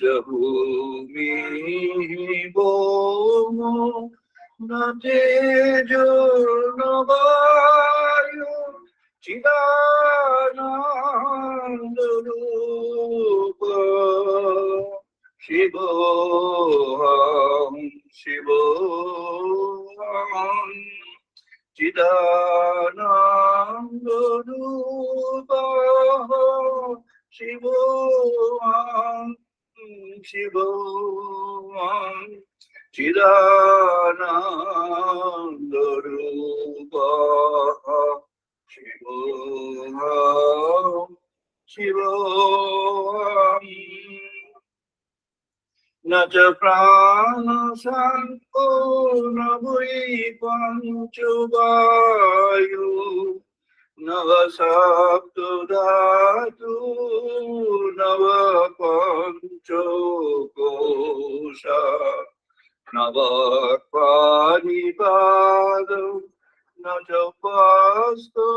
च भूमिर्भौमो न तेजो न वायु चिदानन्दरूप शिवोऽहं शिवोऽहं चिदानन्दरूप शिवोऽहं शिवोऽहं चिदानन्दरूप शिवोऽहं शिवोऽहं न च प्राणसंको न वै पञ्चवायु नव सप्तधातु नव पञ्चकोश नव पाणिपाद न च पास्तवायु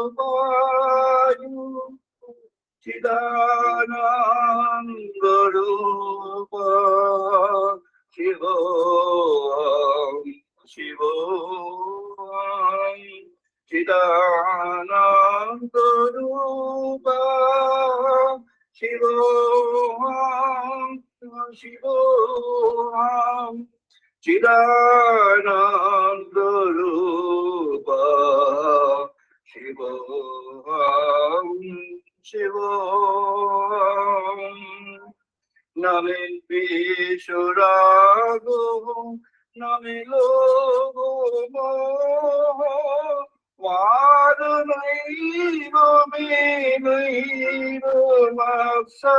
चिदानन्दरूप शिवोऽहं शिवोऽहं चिदानन्दरूप शिवोऽहं शिवोऽहं चिदानन्दरूप शिवोऽहं शिवोऽहं न मे द्वेषरागो न मे लोभो मोहो वादनैव मे नैव मत्सर्यभावो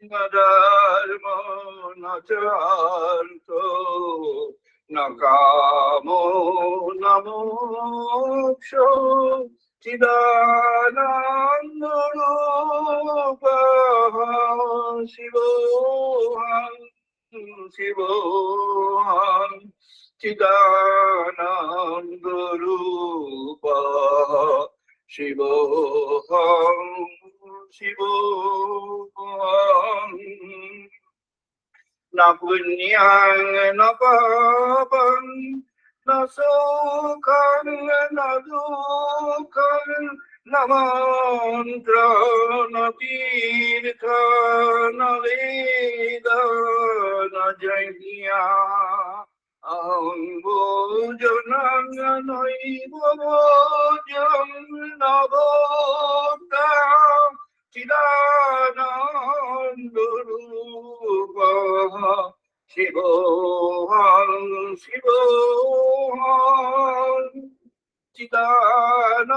न धर्मो न चार्थो न कामो न मोक्षो चिदानन्दरूप शिवोऽहं शिवोऽहं चिदानन्दरूप शिवोऽहं शिवोऽहं न पुण्यं न पापं न सुखं न दुःखं न मन्त्रं न तीर्थ न वेद न यज्ञः अहं भोजनं नैव भोज्यं न भोक्ता चिदानन्दरूप शिवोऽहं शिवोऽहं चिदानन्दरूप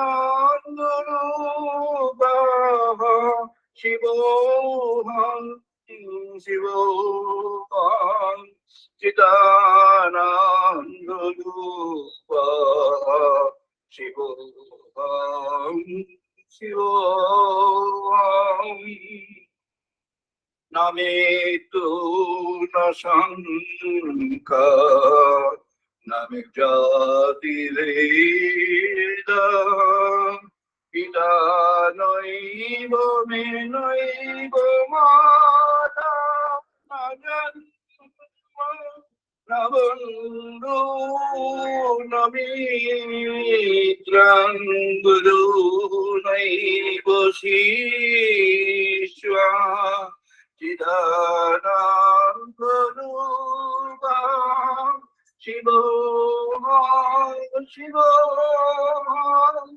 शिवोऽहं शिवोऽहं चिदानन्दरूप शिवोऽहं शिवोऽहं न मे तु न शङ्का न मे जातिभेद पिता नैव मे नैव माता न जन्म न बन्धु न मित्रं गुरु नैव शिष्यः चिदानन्दरूप शिवोऽहं शिवोऽहं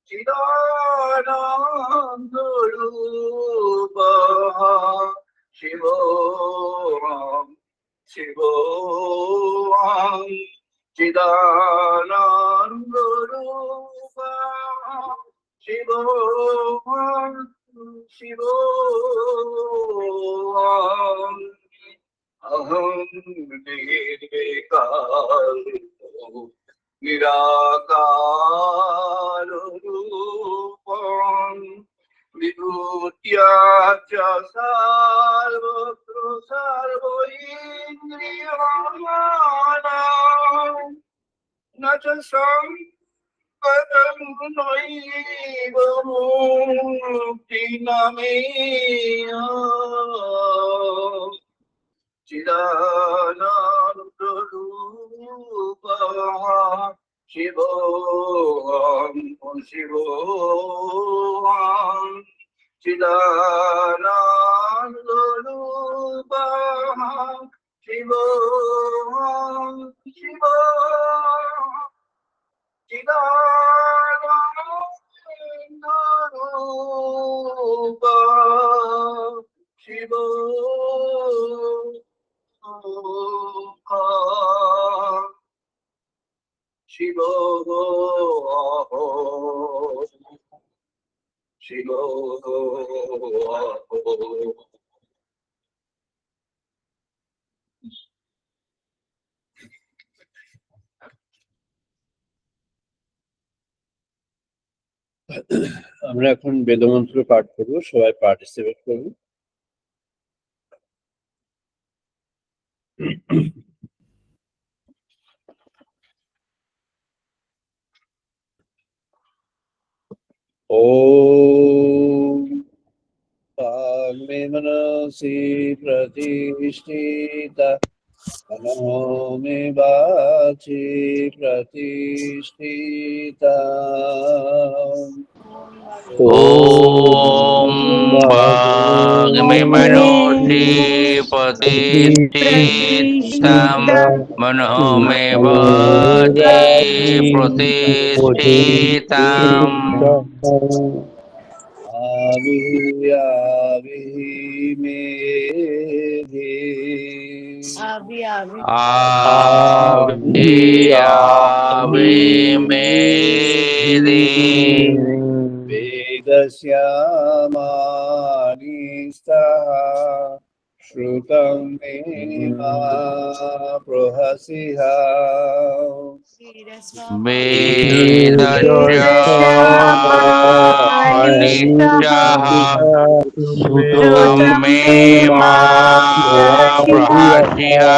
चिदानन्दरूप शिवोऽहं शिवोऽहं चिदानन्दरूप शिवोऽहं शिवोऽहं अहं निर्विकारो निराकाररूपं विभूत्या च सर्वत्र सर्वैन्द्रियाणां न च পদং নৈব মুক্তি নামেয় চিদানন্দ রূপঃ শিবোহং শিবোহং চিদানন্দ রূপঃ শিবোহং শিবোহং চিদানন্দ রূপঃ শিবোহং শিবোহং শিবোহং। আমরা এখন বেদমন্ত্র পাঠ করবো, সবাই পার্টিসিপেট করবো। ওম পাগ্মে মনসি প্রতিষ্ঠিতা মনো মে বাচি প্রতিষ্ঠিতা। Om Bhagame Manosi Pratishthitam Mano Me Vati Pratishthitam Avi Medhi Ave Medhi Vedasyamani Shrutam me ma prohasiha Vedasyamanishtaha Sutam me ma prahasya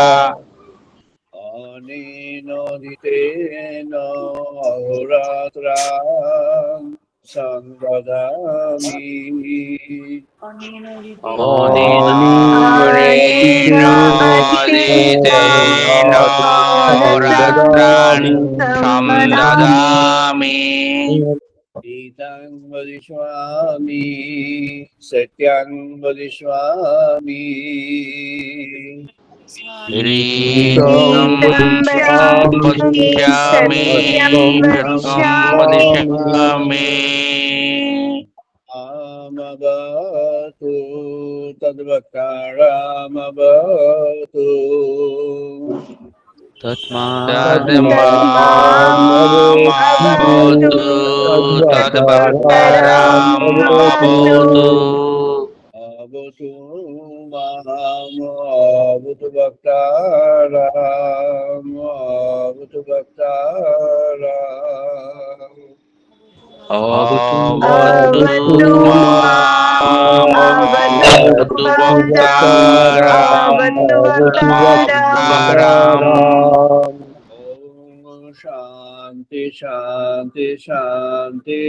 Aninoditena ahoratram sambadami Anina aditena horatran samdadami Itang vadishwami satyang vadishwami Rikam vadishyami satyam vadishyami Amabatu tadvakaramabatu Tadmamabhatu tadbhaktaram abhatu Abatu maham abatu bhaktaram abatu bhaktaram Avatu mam avatu bhaktaram bhaktaram Om Shanti Shanti Shanti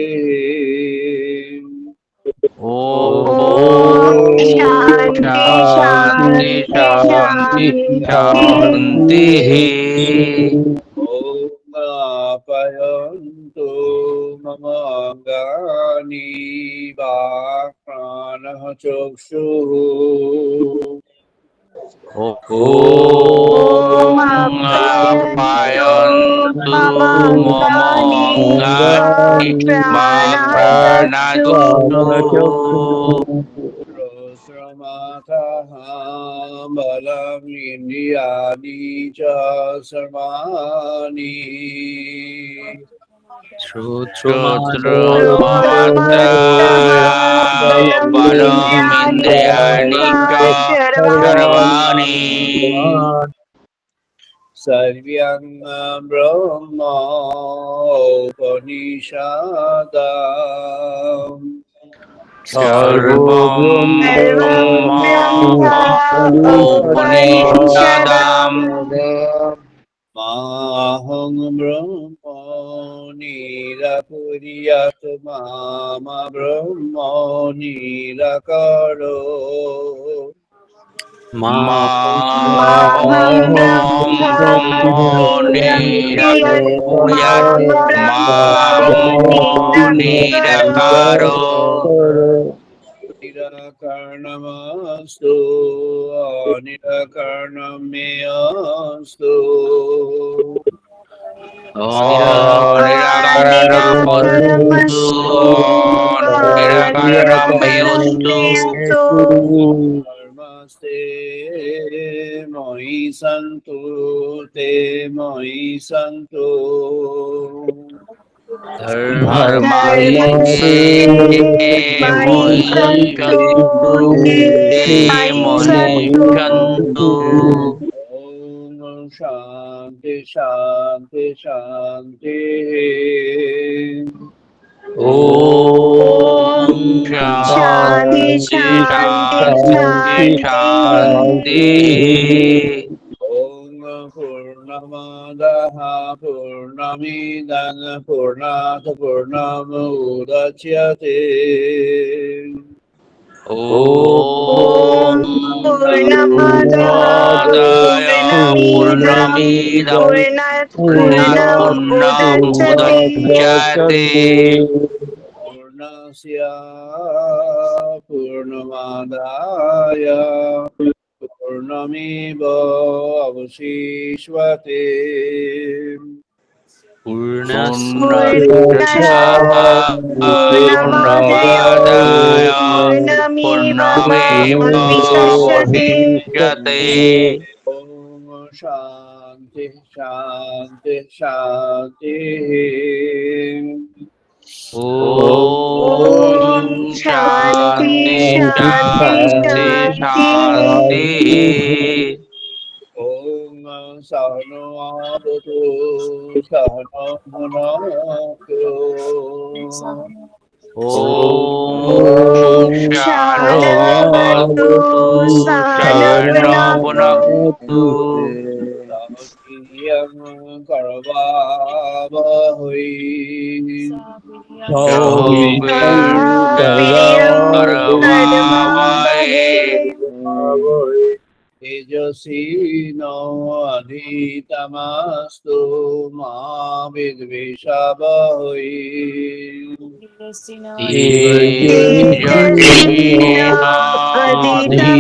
Om Shanti Shanti Shanti Om Apayantu Mamangani Bhakranah Chokshuru Om Apayantu Mamangani Bhakranachuksu Rosramataham Balam Indiyani Cha Sarmani Shrutrumata balam indriyani cha sarvani Sarvyam Brahma Upanishadam Sarvam Brahma Upanishadam Maham Brahma নিরাকুরিয়াত মাম ব্রহ্ম নিরাকারো মাহম ব্রহ্ম নিরাকুর্যাৎ মাম নিরাকারো নিরাকারণমস্তু অনিরাকারণম মে অস্তু নিরাকারমস্তু নিরাকারম মেয়স্তু ধর্মস্তে ময়ি সন্তু তে ময়ি সন্তু ধর্মস্তে ময়ি সন্তু তে ময়ি সন্তু ওম শান্তি শান্তি শান্তি ওম শান্তি শান্তি শান্তি ওম পূর্ণমাদাঃ পূর্ণমিদং পূর্ণাৎ পূর্ণমুদচ্যতে ওম পূর্ণমাদায় পূর্ণমিদং পূর্ণমুদচ্যতে পূর্ণস্য পূর্ণমাদায় পূর্ণমেবাবশিষ্যতে পূর্ণস্য পূর্ণমাদায় পূর্ণমেবাবশিষ্যতে ওম শান্তি শান্তি শান্তি ওম শান্তি শান্তি শান্তি ওম সহনো ভবতু সহনো ভুনক্তু ওম শান্তি সহনো ভুনক্তু সহীয়ং করবাবহৈ সহবীর্যং তেজস্বিনো অধিতমস্তু মা বিদ্বিষাবহৈ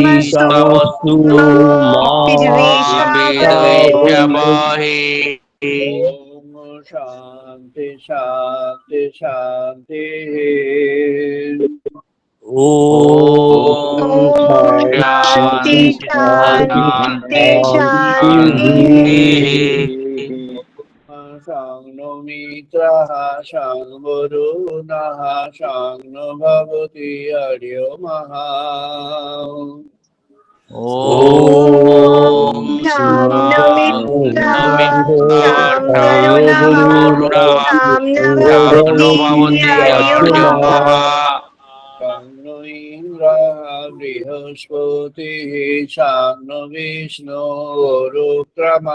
তেজস্বিনাধিতমস্তু মা বিদ্বিষাবহৈ ওম শান্তি শান্তি শান্তি ওম শান্তি শান্তি শান্তি সংনো মিত্রঃ সংবরুণঃ সংনো ভবতি আর্যমঃ ওম সংনো ইন্দ্রঃ বৃহস্পতিঃ সংনো বিষ্ণু রুক্রমঃ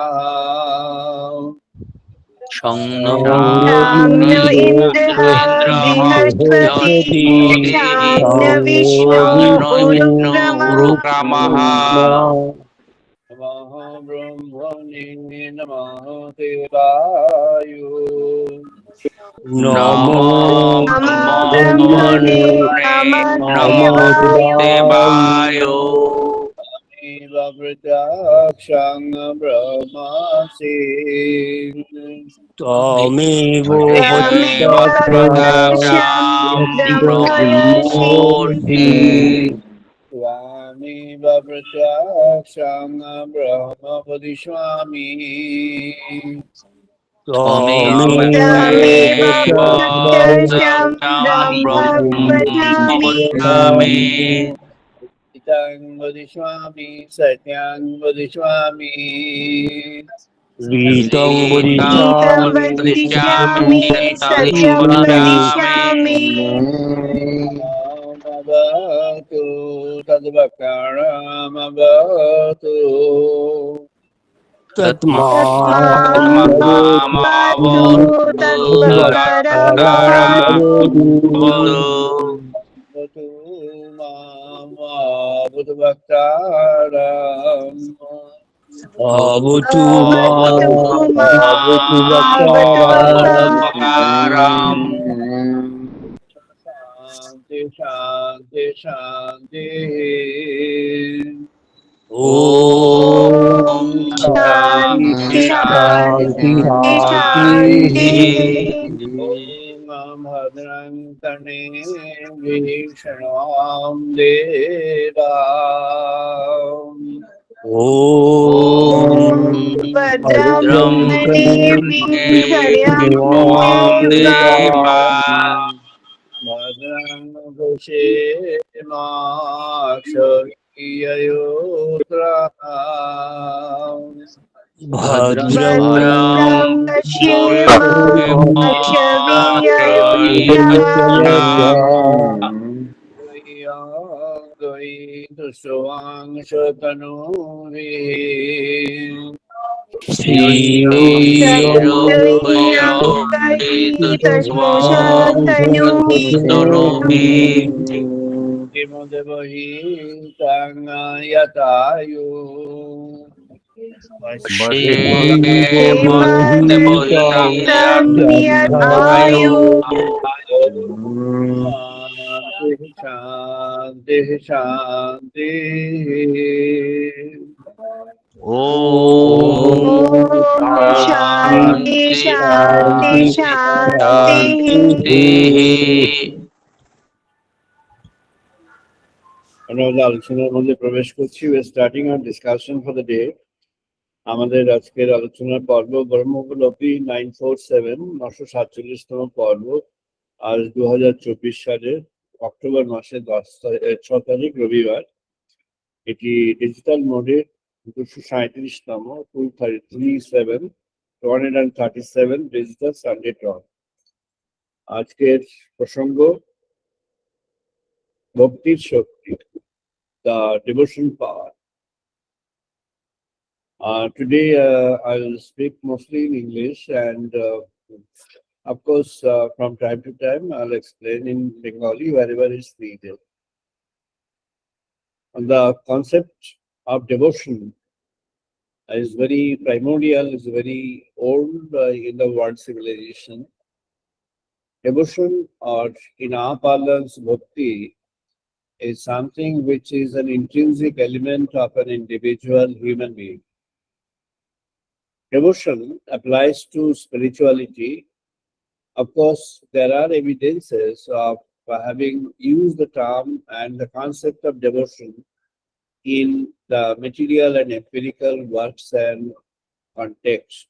সংনো গুরুক্রমঃ নমঃ ব্রহ্মণে নমঃ দেবায়ু নমো ব্রহ্মণে নমো দেবায় প্রত্যক্ষং ব্রহ্মাসি ত্বমেব ব্রহ্মর্ষি স্বামীব প্রত্যক্ষং ব্রহ্ম বদিষ্যামি ত্বমেব ব্রহ্মপদ্যামি ইতং বদিষ্যামি সত্যং বদিষ্যামি ঋতং বদিষ্যামি সত্যং বদিষ্যামি ভবতু তদ্বক্তারামভবতু तस्मामवतु तत्परं वद Bhagavatu Buddha Bhaktaram avatu Avatu avatu Mavaktaram. bhaktaram Shanti Shanti Shanti Om Om Shanti Shanti Shanti Shanti Shanti Shanti. Om Bhadram Tane Vishnam Devam Om Om Bhadram Bhadram Devam Devi Deva Shanyaam Bhadram Bhushe Bhadram Bhadram Bhushimakshaviyatraam Shriyogayitasvashatanu Devahi Shanti Shanti Om Om Shanti Shanti Shanti Shanti. আমরা আলোচনার মধ্যে প্রবেশ করছি। We are starting our discussion for the day. আমাদের আজকের আলোচনার পর্ব ব্রহ্মোপলব্ধি 947 947তম পর্ব। আজ 2024 সালের অক্টোবর মাসের 6 তারিখ রবিবার। এটি ডিজিটাল মোডে 237তম 237 ডিজিটাল সানডে ট্রন। আজকের প্রসঙ্গ ভক্তির শক্তি, the devotion power. Today I'll speak mostly in English, and of course from time to time I'll explain in Bengali wherever is needed. And the concept of devotion is very primordial, is very old in the world civilization. Devotion, or in our parlance bhakti, is something which is an intrinsic element of an individual human being. Devotion applies to spirituality. Of course, there are evidences of having used the term and the concept of devotion in the material and empirical works and context.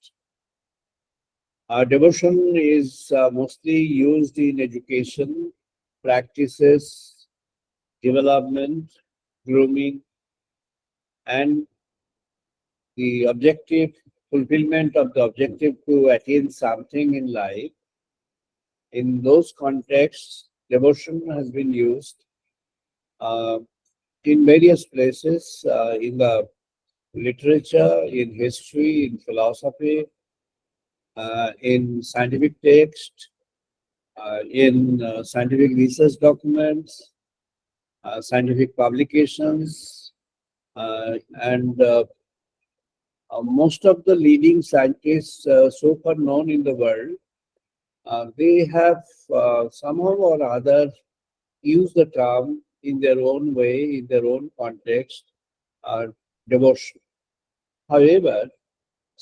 Our devotion is mostly used in education, practices, development, grooming, and the objective fulfillment of the objective to attain something in life. In those contexts, devotion has been used in various places, in the literature, in history, in philosophy, in scientific text, in scientific research documents, scientific publications, and most of the leading scientists so far known in the world, they have somehow or other used the term in their own way, in their own context, devotion. However,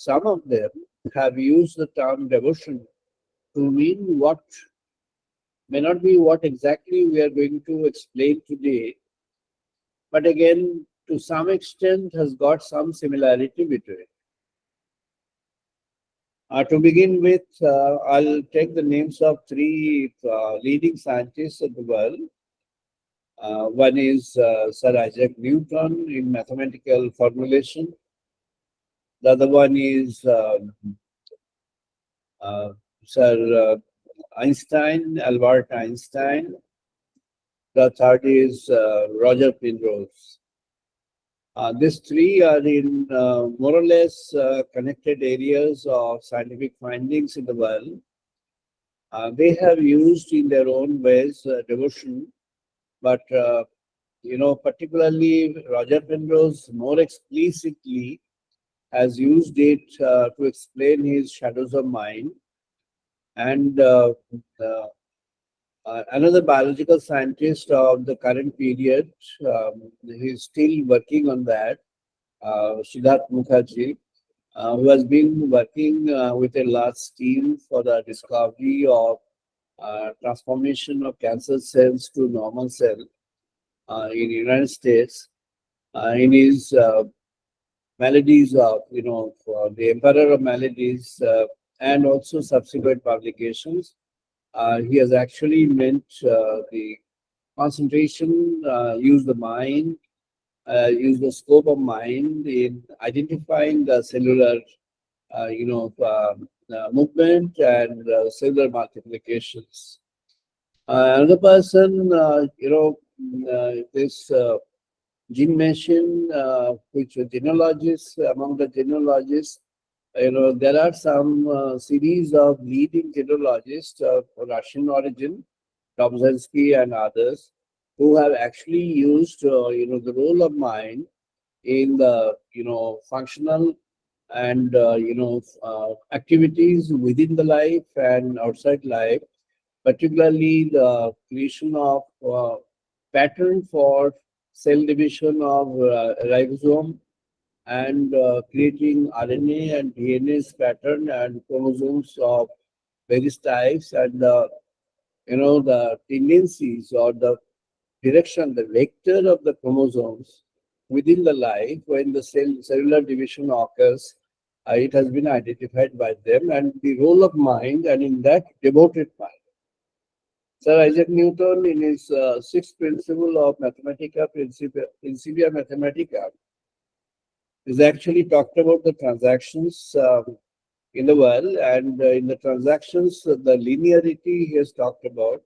some of them have used the term devotion to mean what may not be what exactly we are going to explain today, but again, to some extent has got some similarity between. To begin with, I'll take the names of three leading scientists of the world. One is Sir Isaac Newton in mathematical formulation. The other one is Sir Einstein, Albert Einstein. The third is Roger Penrose. These three are in more or less connected areas of scientific findings in the world. They have used in their own ways devotion, but particularly Roger Penrose more explicitly has used it to explain his shadows of mind. And another biological scientist of the current period, he's still working on that, Siddharth Mukherjee, who has been working with a large team for the discovery of transformation of cancer cells to normal cell in the United States. In his maladies of, for the Emperor of Maladies, and also subsequent publications, he has actually meant the concentration, use the mind, use the scope of mind in identifying the cellular, movement and cellular multiplications. Another person, this gene machine, which are genealogists, among the genealogists, there are some series of leading genealogists of Russian origin, Dobzhansky and others, who have actually used, the role of mind in the, functional and, activities within the life and outside life, particularly the creation of pattern for cell division of ribosome and creating RNA and DNA's pattern and chromosomes of various types, and the tendencies or the direction, the vector of the chromosomes within the life when the cellular division occurs. It has been identified by them, and the role of mind, and in that devoted mind. Sir Isaac Newton, in his sixth principle of Mathematica, Principia Mathematica, is actually talked about the transactions in the world, and in the transactions, the linearity he has talked about,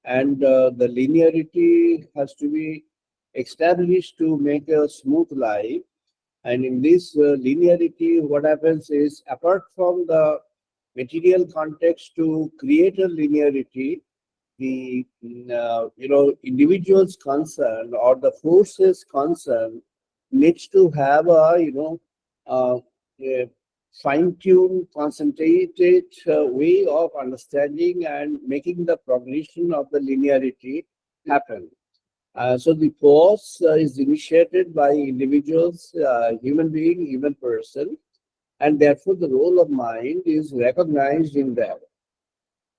and the linearity has to be established to make a smooth life. And in this linearity, what happens is, apart from the material context to create a linearity, the individuals concerned or the forces concerned needs to have a a fine-tuned, concentrated way of understanding and making the progression of the linearity happen. So the force is initiated by individuals, human being, human person, and therefore the role of mind is recognized in that.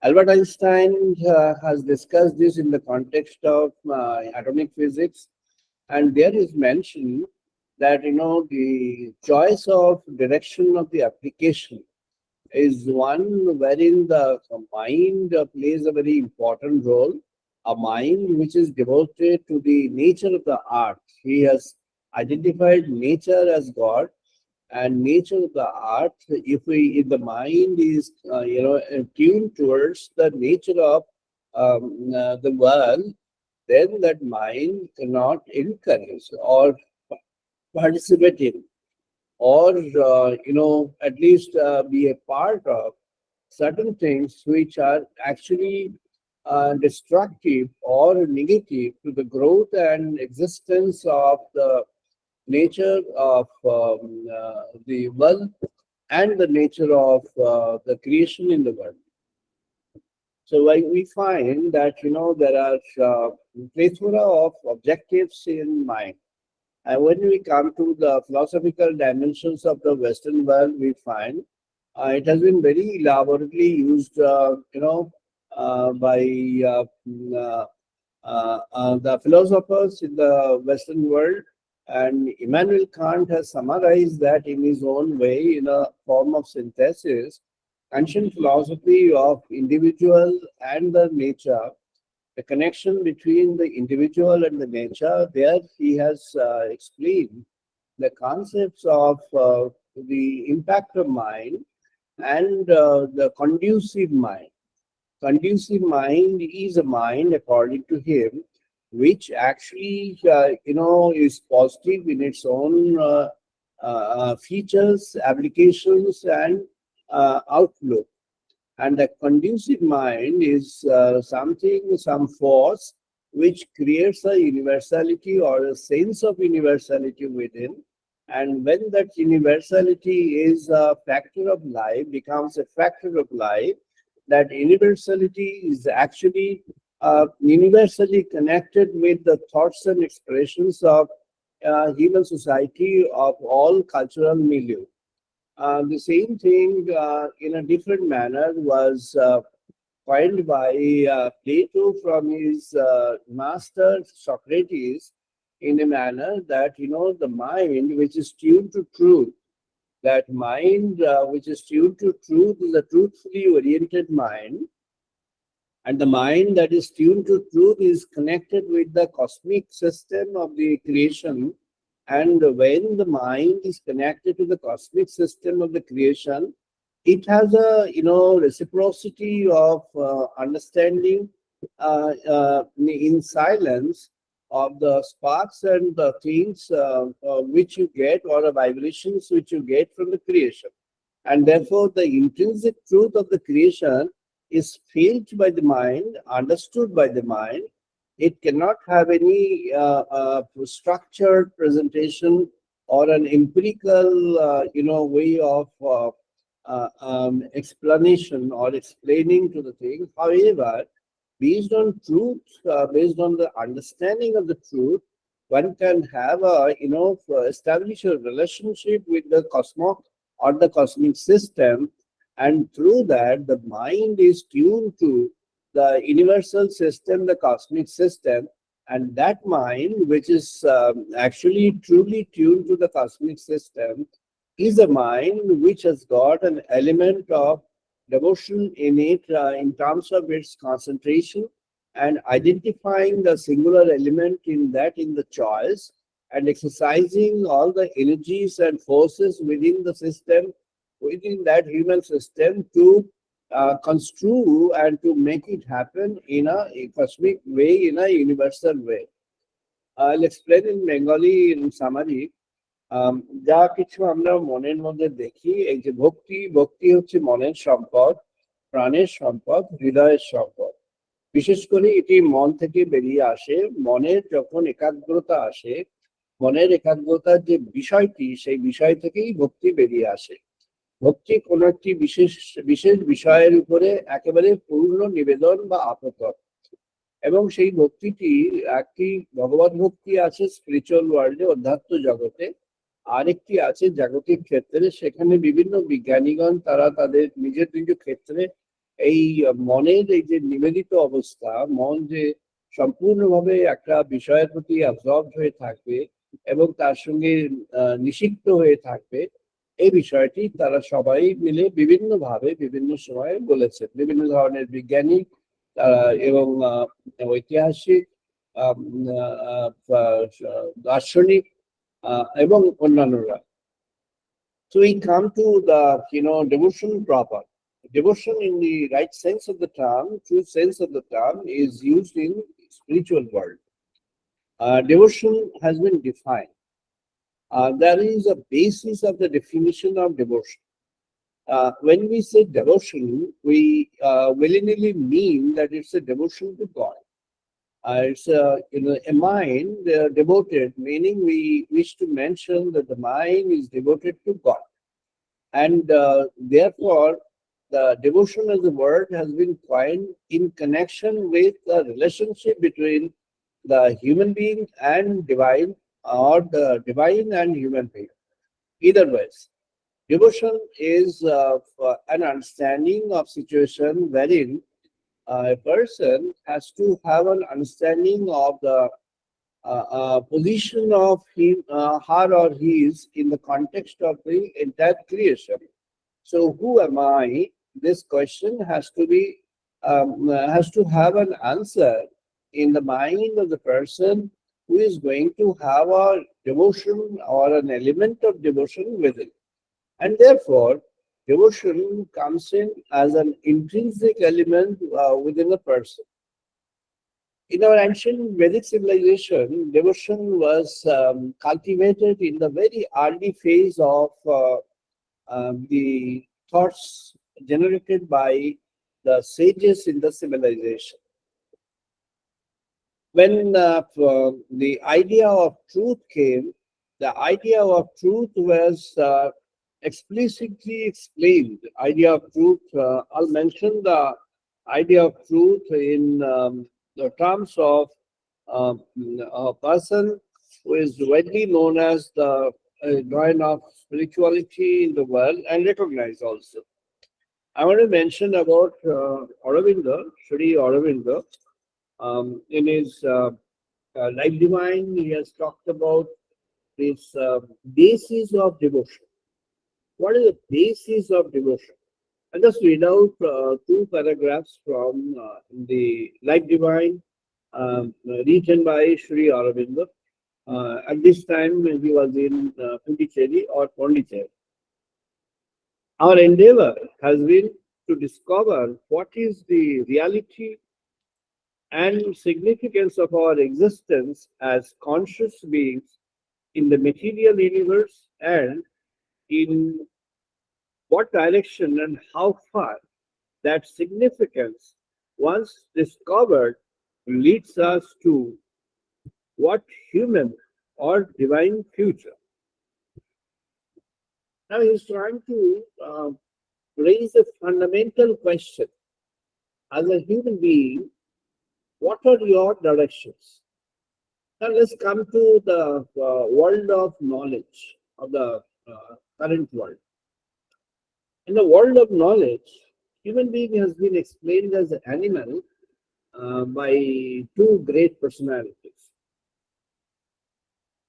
Albert Einstein has discussed this in the context of atomic physics, and there is mention that the choice of direction of the application is one wherein the mind plays a very important role, a mind which is devoted to the nature of the art. He has identified nature as God, and nature of the art, if the mind is tuned towards the nature of the world, then that mind cannot encourage or participate in, or at least be a part of certain things which are actually destructive or negative to the growth and existence of the nature of the world and the nature of the creation in the world. So we find that there are plethora of objectives in mind. And when we come to the philosophical dimensions of the Western world, we find it has been very elaborately used, by the philosophers in the Western world. And Immanuel Kant has summarized that in his own way in a form of synthesis. Ancient philosophy of individual and the nature, the connection between the individual and the nature, there he has explained the concepts of the impact of mind and the conducive mind. Conducive mind is a mind, according to him, which actually, is positive in its own features, applications, and outlook. And a conducive mind is some force which creates a universality or a sense of universality within. And when that universality is a factor of life, becomes a factor of life, that universality is actually universally connected with the thoughts and expressions of human society of all cultural milieu. The same thing in a different manner was coined by Plato from his master Socrates in a manner that, the mind which is tuned to truth, that mind which is tuned to truth is a truthfully oriented mind, and the mind that is tuned to truth is connected with the cosmic system of the creation. And when the mind is connected to the cosmic system of the creation, it has a reciprocity of understanding in silence of the sparks and the things which you get, or the vibrations which you get from the creation. And therefore the intrinsic truth of the creation is felt by the mind, understood by the mind. It cannot have any structured presentation or an empirical, way of explanation or explaining to the thing. However, based on truth, based on the understanding of the truth, one can have establish a relationship with the cosmos or the cosmic system, and through that, the mind is tuned to the universal system, the cosmic system, and that mind, which is actually truly tuned to the cosmic system, is a mind which has got an element of devotion in it in terms of its concentration and identifying the singular element in the choice, and exercising all the energies and forces within the system, within that human system, to construe and to make it happen in a cosmic way, in a universal way. I'll explain in Bengali in summary. যা কিছু আমরা মনের মধ্যে দেখি, এই যে ভক্তি, ভক্তি হচ্ছে মনের সম্পদ, প্রাণের সম্পদ, হৃদয়ের সম্পদ। বিশেষ করে এটি মন থেকে বেরিয়ে আসে। মনের যখন একাগ্রতা আসে, মনের একাগ্রতার যে বিষয়টি, সেই বিষয় থেকেই ভক্তি বেরিয়ে আসে। ভক্তি কোনো একটি বিশেষ বিশেষ বিষয়ের উপরে একেবারে পূর্ণ নিবেদন বা আপতন, এবং সেই ভক্তিটি একটি ভগবত ভক্তি আছে স্পিরিচুয়াল ওয়ার্ল্ডে, অধ্যাত্ম জগতে, আরেকটি আছে জাগতিক ক্ষেত্রে। সেখানে বিভিন্ন বিজ্ঞানীগণ তারা তাদের নিজের নিজ ক্ষেত্রে এই মনের এই যে নিবেদিত অবস্থা, মন যে সম্পূর্ণভাবে একটা বিষয়ের প্রতি অ্যাবজর্বড হয়ে থাকবে এবং তার সঙ্গে নিষিক্ত হয়ে থাকবে, এই বিষয়টি তারা সবাই মিলে বিভিন্নভাবে বিভিন্ন সময়ে বলেছেন। বিভিন্ন ধরনের বিজ্ঞানী এবং ঐতিহাসিক, দার্শনিক এবং অন্যান্যরা। So we come to the devotion proper. Devotion in the right sense of the term, true sense of the term, is used in spiritual world. Devotion has been defined. There is a basis of the definition of devotion. When we say devotion, we willingly mean that it's a devotion to God. It's a mind devoted, meaning we wish to mention that the mind is devoted to God. And therefore, the devotion as a word has been coined in connection with the relationship between the human being and divine, or the divine and human being. Either ways, devotion is an understanding of situation wherein a person has to have an understanding of the position of him, her or his in the context of the entire creation. So, who am I? This question has to have an answer in the mind of the person who is going to have a devotion or an element of devotion within. And therefore, devotion comes in as an intrinsic element within a person. In our ancient Vedic civilization, devotion was cultivated in the very early phase of the thoughts generated by the sages in the civilization. When the idea of truth came, the idea of truth was explicitly explained. Idea of truth, I'll mention the idea of truth in the terms of a person who is widely known as the doyen of spirituality in the world and recognized also. I want to mention about Aurobindo, Sri Aurobindo. In his Life Divine, he has talked about this basis of devotion. What is the basis of devotion? I'll just read out two paragraphs from the Life Divine, written by Sri Aurobindo. At this time, he was in Puducherry or Pondicherry. Our endeavor has been to discover what is the reality and significance of our existence as conscious beings in the material universe, and in what direction and how far that significance, once discovered, leads us to what human or divine future. Now he's trying to raise a fundamental question. As a human being, what are your directions? Now let's come to the world of knowledge, of the current world. In the world of knowledge, human being has been explained as an animal by two great personalities.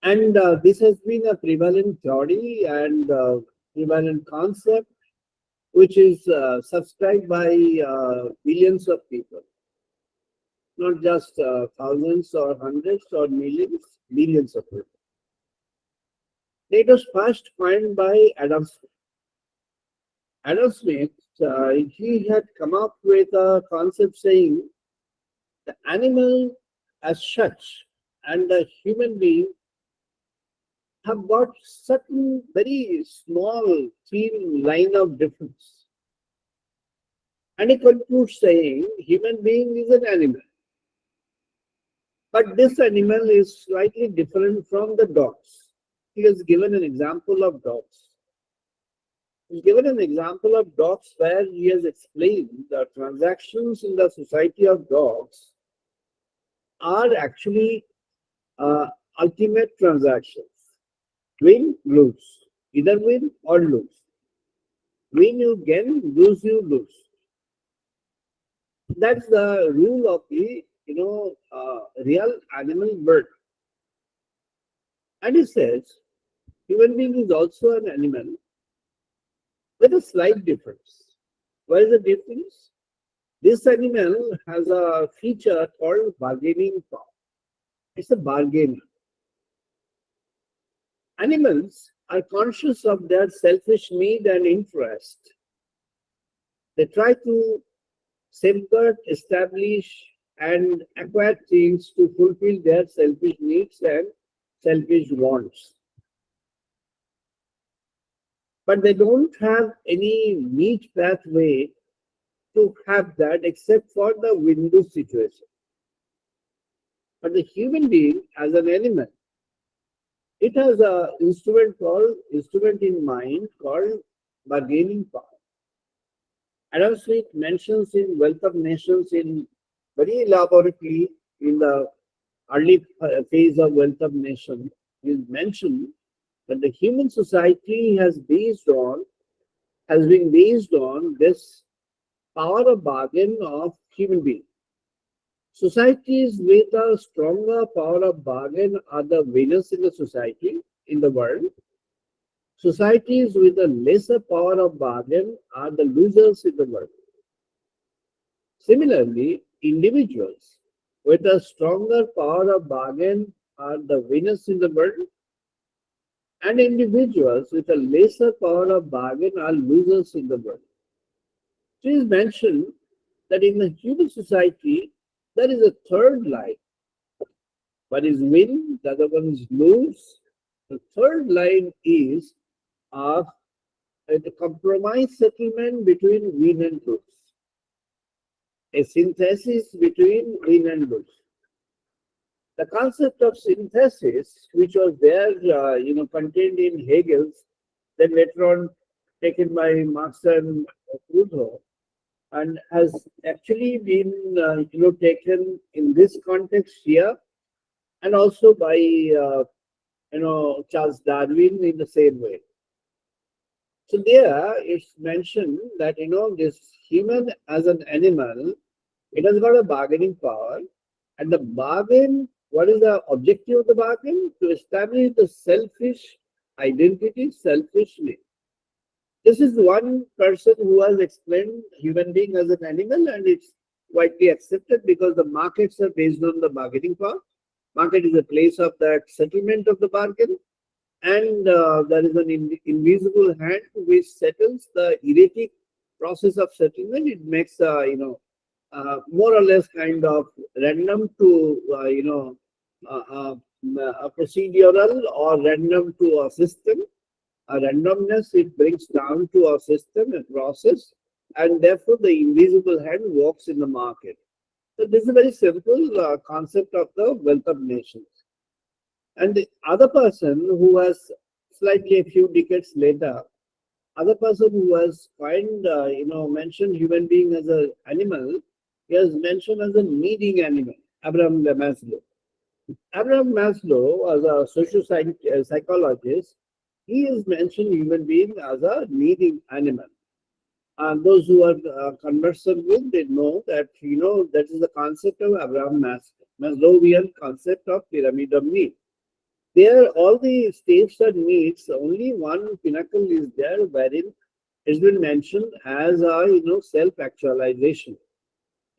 And this has been a prevalent theory and prevalent concept which is subscribed by billions of people, not just thousands or hundreds or millions, billions of people. It was first coined by Adam Smith. Adam Smith, he had come up with a concept saying the animal as such and the human being have got certain very small thin line of difference. And he concludes saying human being is an animal. But this animal is slightly different from the dogs. He has given an example of dogs. He's given an example of dogs where he has explained the transactions in the society of dogs are actually ultimate transactions. Win, lose. Either win or lose. Win you gain, lose you lose. That's the rule of the real animal bird. And he says human being is also an animal with a slight difference. What is the difference? This animal has a feature called bargaining power. It's a bargainer. Animals are conscious of their selfish need and interest. They try to safeguard, establish, and acquire things to fulfill their selfish needs and selfish wants. But they don't have any neat pathway to have that except for the window situation. But the human being as an element, it has an instrument in mind called bargaining power. Adam Smith mentions in Wealth of Nations in very elaborately in the early phase of Wealth of Nations, he mentioned that the human society has been based on this power of bargain of human beings. Societies with a stronger power of bargain are the winners in the society, in the world. Societies with a lesser power of bargain are the losers in the world. Similarly, individuals with a stronger power of bargain are the winners in the world, and individuals with a lesser power of bargain are losers in the world. It is mentioned that in the human society, There is a third line. One is win, the other one is lose. The third line is a compromise settlement between win and lose. A synthesis between win and lose. The concept of synthesis, which was there, contained in Hegel's, then later on taken by Marx and Rousseau, and has actually been, taken in this context here, and also by, Charles Darwin in the same way. So there, it's mentioned that this human as an animal, it has got a bargaining power, and the bargain. What is the objective of the bargain? To establish the selfish identity, selfishly. This is one person who has explained human being as an animal, and it's widely accepted because the markets are based on the bargaining power. Market is a place of that settlement of the bargain, and there is an invisible hand which settles the erratic process of settlement. It makes more or less kind of random to a procedural or random to a system. A randomness it brings down to a system, a process, and therefore the invisible hand works in the market. So this is a very simple concept of the wealth of nations. And the other person who has slightly a few decades later, other person who has mentioned human being as an animal, he has mentioned as a needing animal, Abraham Maslow. Abraham Maslow, as a social psychologist, he has mentioned human being as a needing animal. And those who are conversant with, they know that, that is the concept of Abraham Maslowian concept of pyramid of need. There, all the states and needs, only one pinnacle is there wherein it's been mentioned as a, self-actualization.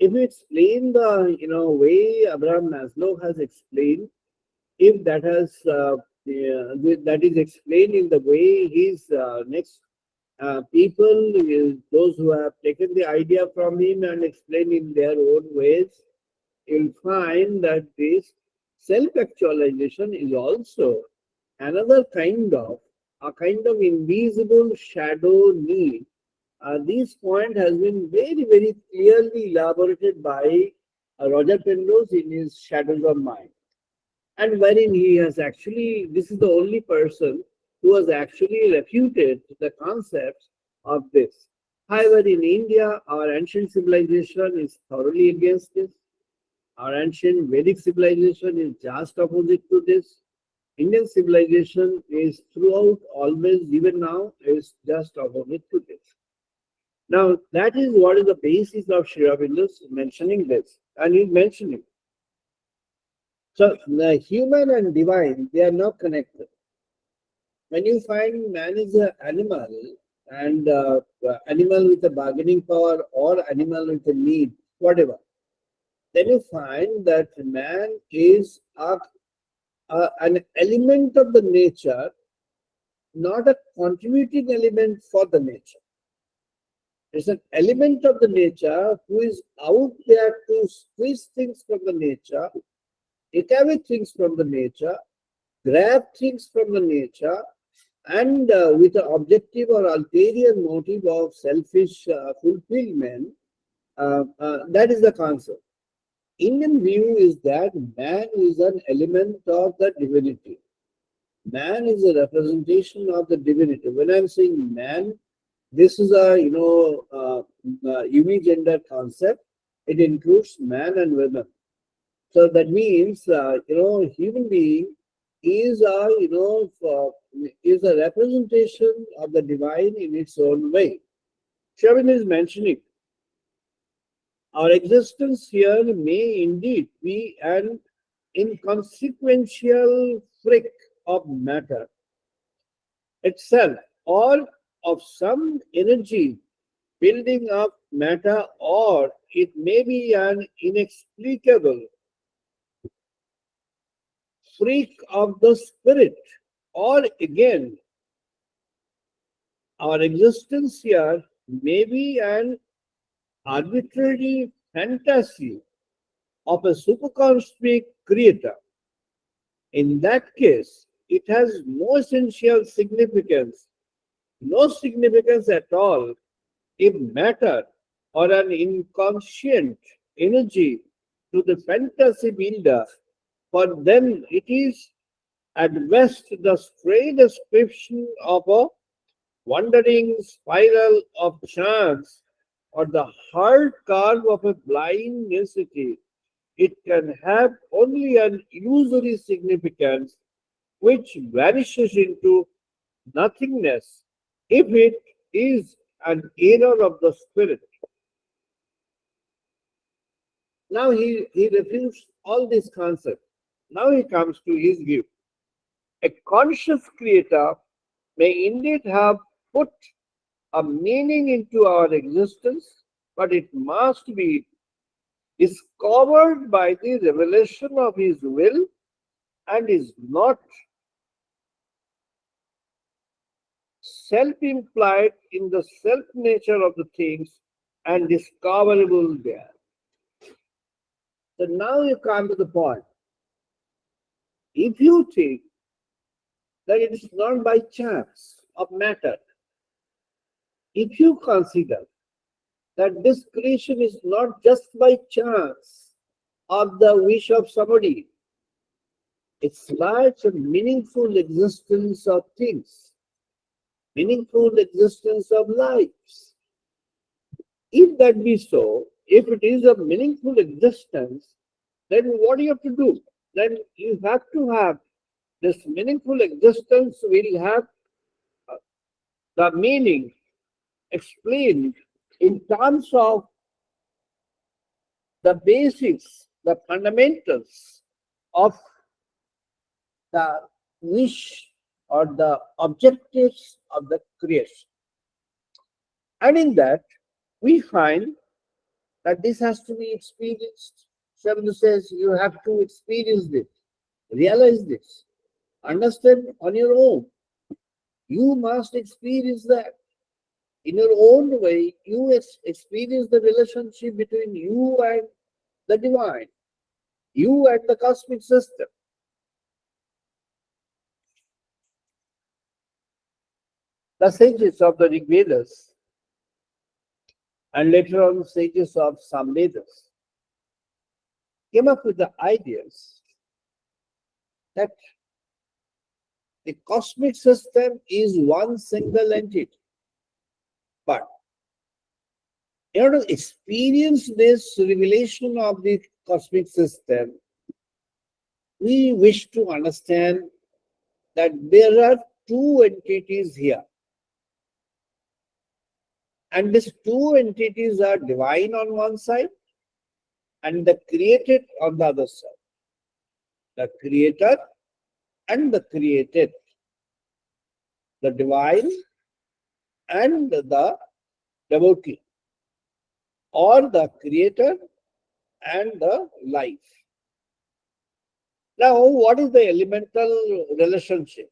If you explain the, way Abraham Maslow has explained, if that has, that is explained in the way his next people, those who have taken the idea from him and explained in their own ways, you'll find that this self-actualization is also another kind of invisible shadow need. This point has been very, very clearly elaborated by Roger Penrose in his Shadows of Mind, and wherein he has actually, this is the only person who has actually refuted the concepts of this. However, in India, our ancient civilization is thoroughly against this. Our ancient Vedic civilization is just opposite to this. Indian civilization is throughout, always, even now, is just opposite to this. Now, that is what is the basis of Sri Aurobindo's mentioning this, and he's mentioning. So, the human and divine, they are not connected. When you find man is an animal, and animal with a bargaining power or animal with a need, whatever, then you find that man is an element of the nature, not a contributing element for the nature. It's an element of the nature who is out there to squeeze things from the nature, take away things from the nature, grab things from the nature, and with an objective or ulterior motive of selfish fulfillment. That is the concept. Indian view is that man is an element of the divinity. Man is a representation of the divinity. When I'm saying man, this is a unigender concept. It includes man and women. So that means human being is a representation of the divine in its own way. Shavin is mentioning our existence here may indeed be an inconsequential freak of matter itself, or of some energy building up matter, or it may be an inexplicable freak of the spirit, or again, our existence here may be an arbitrary fantasy of a supercosmic creator, in that case, it has no essential significance, no significance at all if matter or an inconscient energy to the fantasy builder. For them, it is at best the stray description of a wandering spiral of chance or the hard curve of a blind necessity. It can have only an illusory significance which vanishes into nothingness if it is an error of the spirit. Now he refutes all these concepts. Now he comes to his view. A conscious creator may indeed have put a meaning into our existence, but it must be discovered by the revelation of his will and is not self implied in the self nature of the things and discoverable there. So now you come to the point. If you think that it is not by chance of matter, if you consider that this creation is not just by chance of the wish of somebody, it's like a meaningful existence of things, meaningful existence of lives. If that be so, if it is a meaningful existence, then what do you have to do? Then you have to have this meaningful existence will have the meaning explained in terms of the basics, the fundamentals of the wish or the objectives of the creation. And in that, we find that this has to be experienced. Shabda says you have to experience this, realize this, understand on your own. You must experience that. In your own way, you experience the relationship between you and the divine, you and the cosmic system. The sages of the Rig Vedas and later on sages of some Vedas came up with the ideas that the cosmic system is one single entity. But in order to experience this revelation of the cosmic system, we wish to understand that there are two entities here. And these two entities are divine on one side and the created on the other side. The creator and the created. The divine and the devotee. Or the creator and the life. Now, what is the elemental relationship?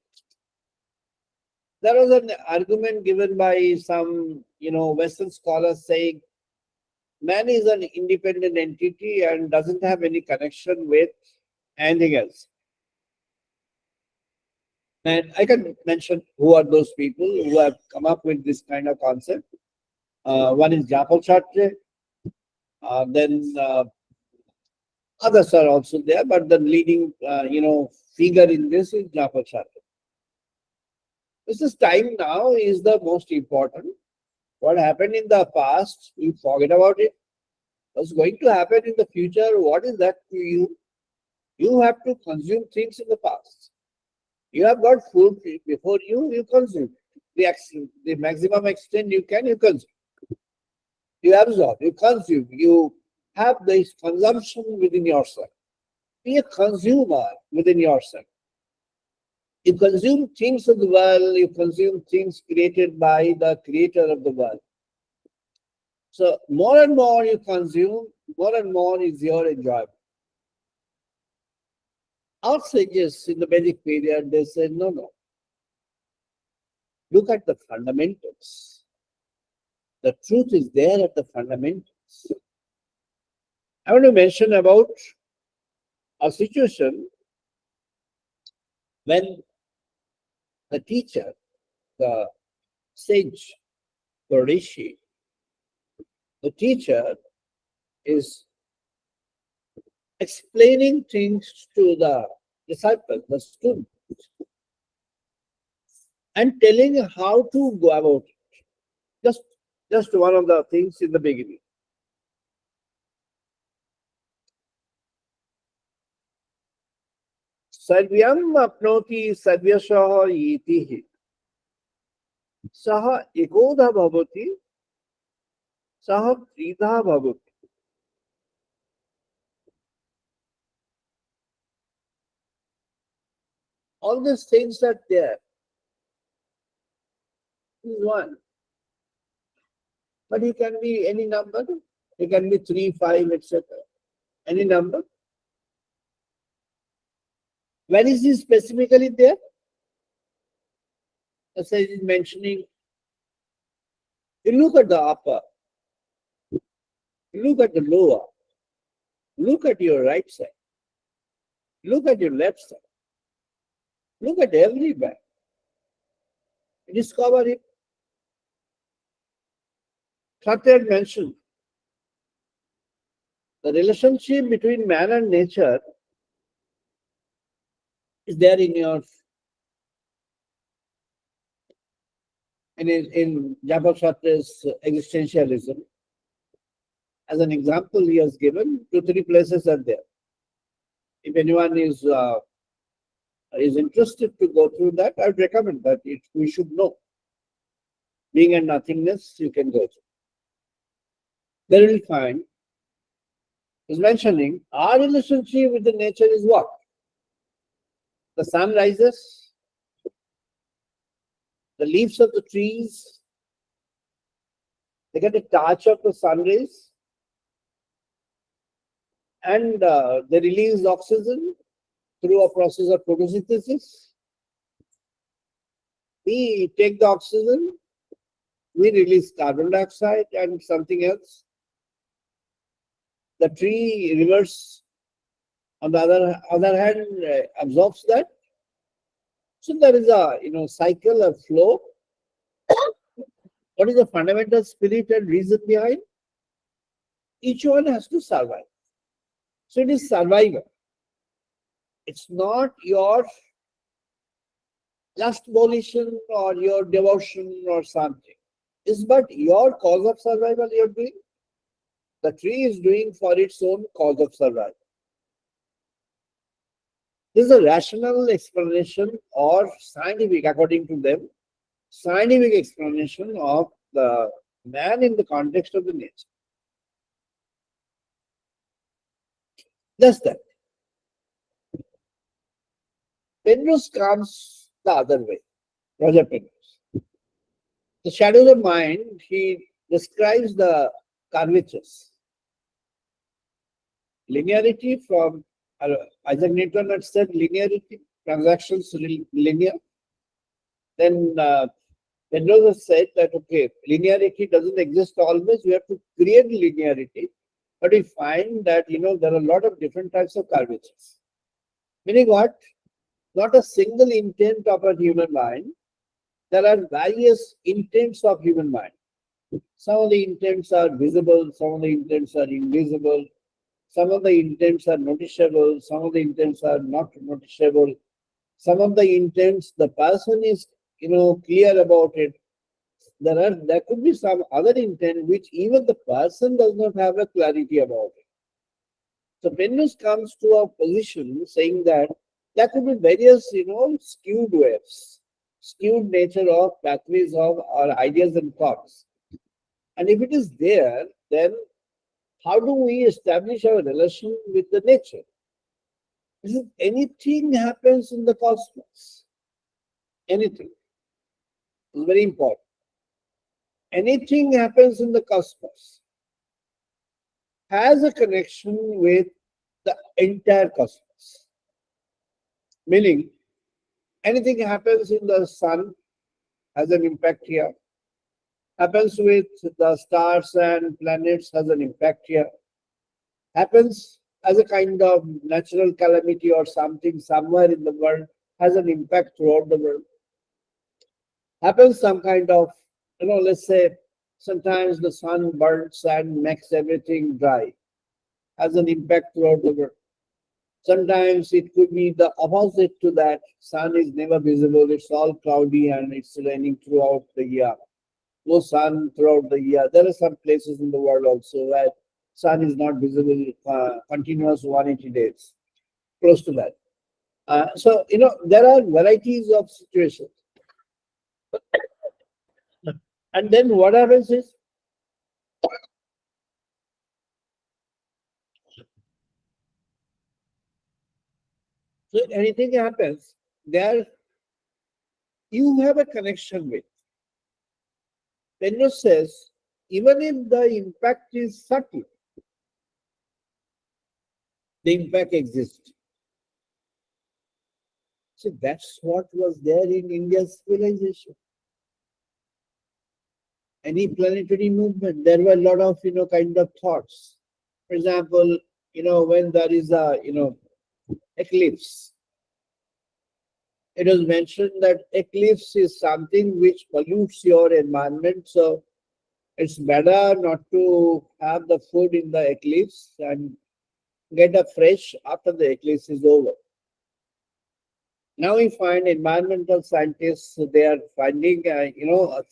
There was an argument given by some, Western scholars saying man is an independent entity and doesn't have any connection with anything else. And I can mention who are those people who have come up with this kind of concept. One is Japal Chatre, then others are also there, but the leading, figure in this is Japal Chatre. This is time now is the most important. What happened in the past, we forget about it. What's going to happen in the future, what is that to you? You have to consume things in the past. You have got food before you, you consume. The maximum extent you can, you consume. You absorb, you consume, you have this consumption within yourself. Be a consumer within yourself. You consume things of the world, you consume things created by the creator of the world. So more and more you consume, more and more is your enjoyment. Our sages in the Vedic period, they said, no. Look at the fundamentals. The truth is there at the fundamentals. I want to mention about a situation when the teacher, the sage, the rishi, the teacher is explaining things to the disciple, the student, and telling how to go about it. Just one of the things in the beginning. Sarvyam apnoti sarvyashaha itihi. Saha ekodha bhavati, saha tridha bhavati. All these things are there. This is one. But it can be any number. It can be 3, 5, etc. Any number. When is this specifically there? As I is mentioning, you look at the upper, you look at the lower, look at your right side, look at your left side, look at everywhere. Discover it. Bhaktir mentioned the relationship between man and nature is there in your in Jabal Shatri's existentialism. As an example, he has given 2, 3 places are there. If anyone is interested to go through that, I would recommend that we should know. Being and nothingness, you can go through. There you will find is mentioning our relationship with the nature is what? The sun rises, the leaves of the trees, they get a touch of the sun rays, and they release oxygen through a process of photosynthesis. We take the oxygen, we release carbon dioxide and something else. The tree reverse, on the other hand, absorbs that. So there is a cycle, a flow. What is the fundamental spirit and reason behind? Each one has to survive. So it is survival. It's not your lust volition or your devotion or something. It's but your cause of survival you're doing. The tree is doing for its own cause of survival. This is a rational explanation or scientific, according to them, scientific explanation of the man in the context of the nature. Just that. Penrose comes the other way, Roger Penrose. The shadows of mind, he describes the curvatures. Linearity from Isaac Newton had said linearity, transactions linear. Then Penrose has said that, okay, linearity doesn't exist always, we have to create linearity. But we find that, there are a lot of different types of curvatures. Meaning what? Not a single intent of a human mind. There are various intents of human mind. Some of the intents are visible, some of the intents are invisible, some of the intents are noticeable, some of the intents are not noticeable. Some of the intents, the person is, clear about it. There could be some other intent which even the person does not have a clarity about it. So Penrose comes to a position saying that there could be various, skewed waves, skewed nature of pathways of our ideas and thoughts. And if it is there, then how do we establish our relation with the nature? If anything happens in the cosmos, anything is very important. Anything happens in the cosmos has a connection with the entire cosmos. Meaning, anything happens in the sun has an impact here. Happens with the stars and planets has an impact here. happens as a kind of natural calamity or something somewhere in the world, has an impact throughout the world. Happens some kind of, let's say sometimes the sun burns and makes everything dry, has an impact throughout the world. Sometimes it could be the opposite to that. Sun is never visible, it's all cloudy and it's raining throughout the year. No sun throughout the year. There are some places in the world also where sun is not visible continuous 180 days, close to that. So, there are varieties of situations. And then what happens is, so anything happens, there you have a connection with. Penrose says, even if the impact is subtle, the impact exists. So that's what was there in India's civilization. Any planetary movement, there were a lot of, kind of thoughts. For example, when there is a, eclipse, it was mentioned that eclipse is something which pollutes your environment. So it's better not to have the food in the eclipse and get a fresh after the eclipse is over. Now we find environmental scientists, they are finding,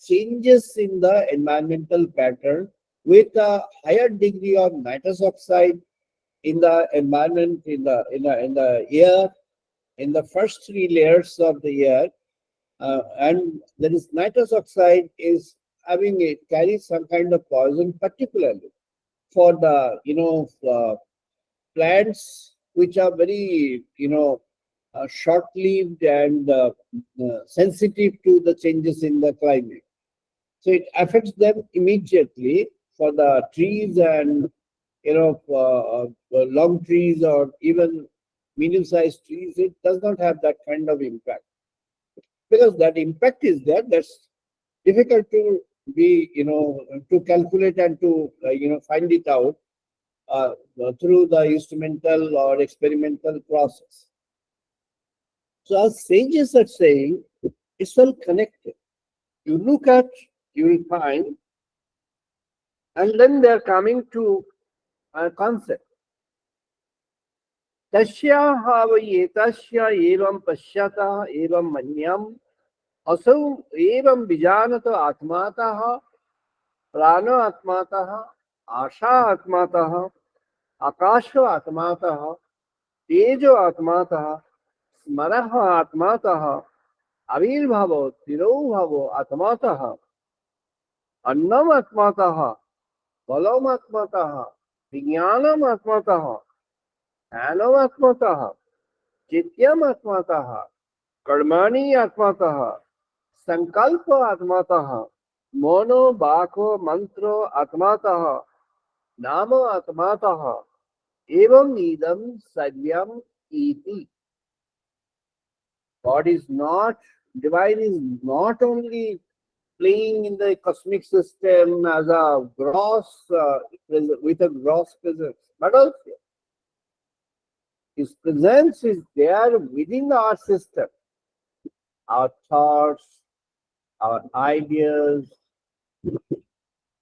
changes in the environmental pattern with a higher degree of nitrous oxide in the environment, in the air, in the first three layers of the air, and there is nitrous oxide is having, it carries some kind of poison, particularly for the plants which are very short-lived and sensitive to the changes in the climate. So it affects them immediately. For the trees and long trees or even medium-sized trees, it does not have that kind of impact, because that impact is there. That's difficult to be to calculate and to find it out through the instrumental or experimental process. So as sages are saying, it's all connected. You look at, you will find, and then they're coming to a concept. Tasya havaye tasya evam pashyata evam manyam asau evam bijanata atmataha prana atmataha asha atmataha akasha atmataha tejo atmataha smaraha atmataha avirbhavo tirovhavo atmataha annam atmataha balam atmataha vijnanam atmataha anam atmataha chityam atmataha कर्मणि आत्मातः संकल्प आत्मातः mono बाको मंत्रो आत्मातः नाम आत्मातः एवं इदं सर्वम इति. God is not, divine is not only playing in the cosmic system as a gross, with a gross presence, but also his presence is there within our system, our thoughts, our ideas,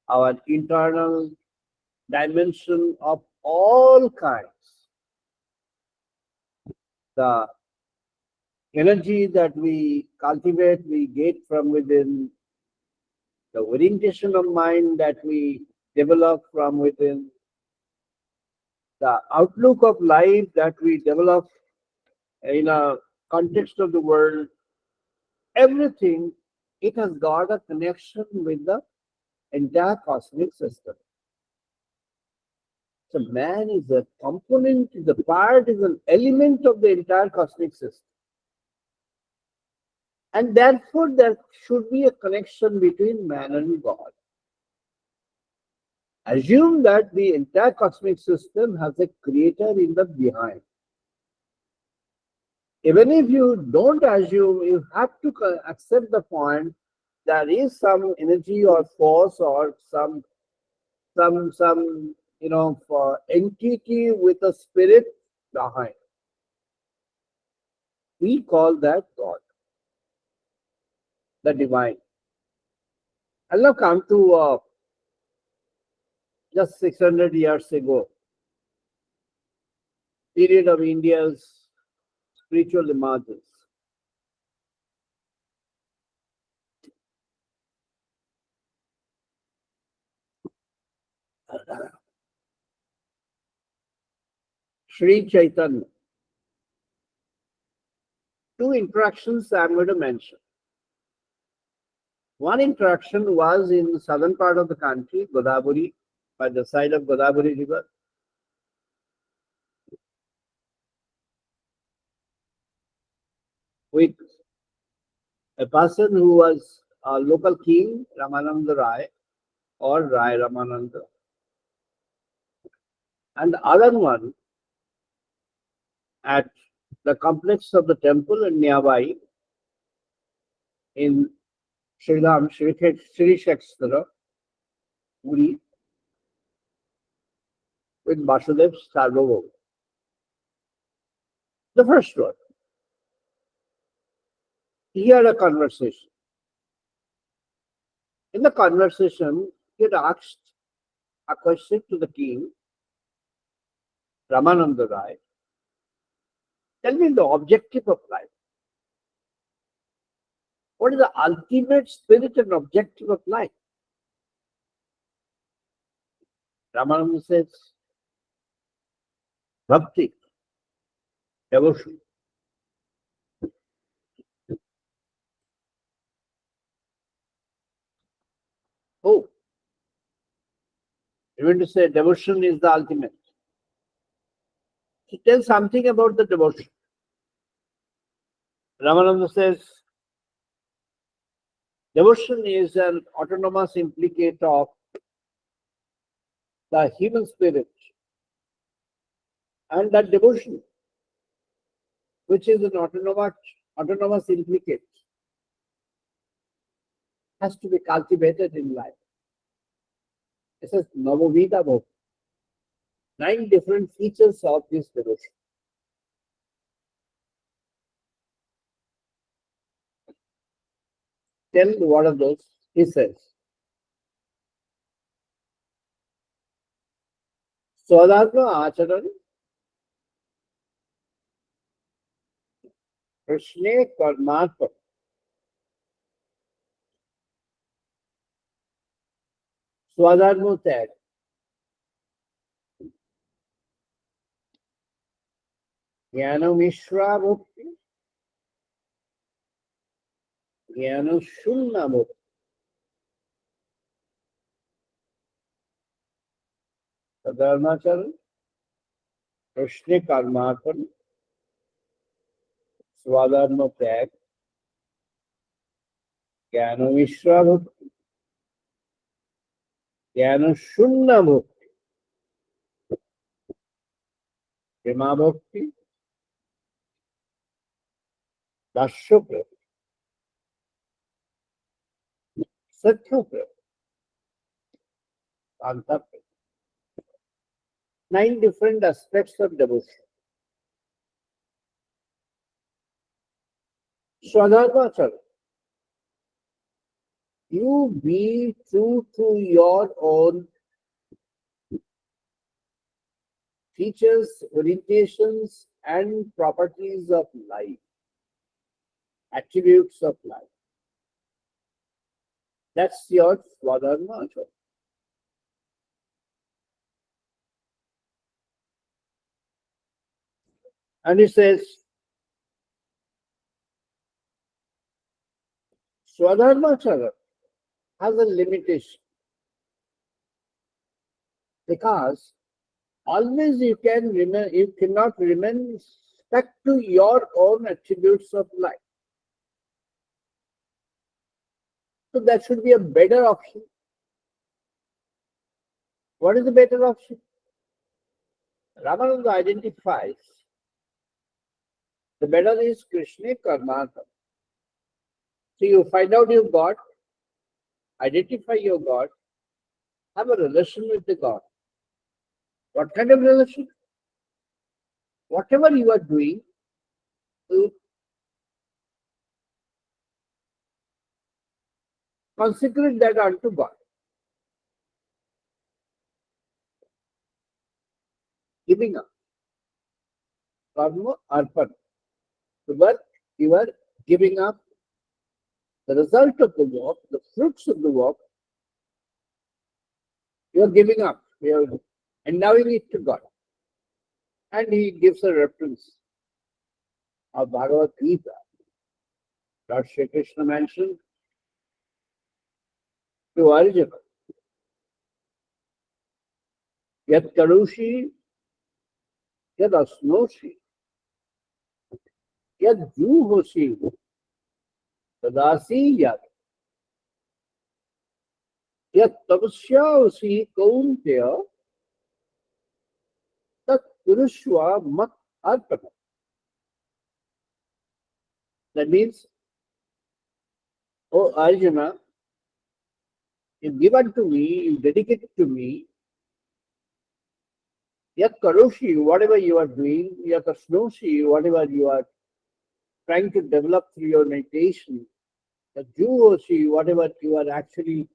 our internal dimension of all kinds. The energy that we cultivate, we get from within, the orientation of mind that we develop from within, the outlook of life that we develop in a context of the world, everything, it has got a connection with the entire cosmic system. So man is a component, is a part, is an element of the entire cosmic system. And therefore there should be a connection between man and God. Assume that the entire cosmic system has a creator in the behind. Even if you don't assume, you have to accept the point there is some energy or force or some for entity with a spirit behind. We call that God, the divine. Allah come to just 600 years ago, period of India's spiritual emergence. Sri Chaitanya. Two interactions I'm going to mention. One interaction was in the southern part of the country, Godavari, by the side of Godavari River. With a person who was a local king, Ramananda Rai, or Rai Ramananda. And the other one at the complex of the temple in nearby in Sriram, Sri Shakstara, Puri, with Vasudev Sarvabhauma. The first one, he had a conversation. In the conversation, he had asked a question to the king, Ramananda Rai. Tell me the objective of life. What is the ultimate spirit and objective of life? Ramananda says, Bhakti, devotion. Oh, you mean to say devotion is the ultimate? He tells something about the devotion. Ramananda says, devotion is an autonomous implicate of the human spirit. And that devotion, which is an autonomous implicate, has to be cultivated in life. It says Navavida Bhakti. 9 different features of this devotion. Tell what are those? He says, Swadharma Acharan, Krishne Karmarpa, Swadharma Tag, Jnana Mishra Bhakti, Jnana Shunna Bhakti. Sadharmacharan, Krishna Karmarpan, Swadharma Tag, Jnana Mishra Bhakti, Jnana Shunna Bhakti, Prema Bhakti, Dasya Prema, Satya Prema, Anta Prema. 9 different aspects of devotion. Swadharmacharan, you be true to your own features, orientations, and properties of life, attributes of life. That's your Swadharmacharan. And he says, Swadharmacharan has a limitation because always you cannot remain stuck to your own attributes of life. So that should be a better option. What is the better option? Ramananda identifies the better is Krishna Karmartha. So you find out your God, identify your God, have a relation with the God. What kind of relation? Whatever you are doing, you consecrate that unto God. Giving up. Karma arpan. But you are giving up the result of the work, the fruits of the work, you are giving up. You are endowing it to God. And he gives a reference of Bhagavad Gita. Lord Shri Krishna mentioned to Arjuna, Yat Karushi, Yat Asnoshi, Yat Juhoshi, Tadasi Yat, Yat Tapasyaosi Kauntya, Tat Purushva Mat Arpana. That means, O Arjuna, you give unto me, you dedicate it to me, Yat Karoshi, whatever you are doing, Yat Asnoshi, whatever you are trying to develop through your meditation, Yat Juhoshi, whatever you are actually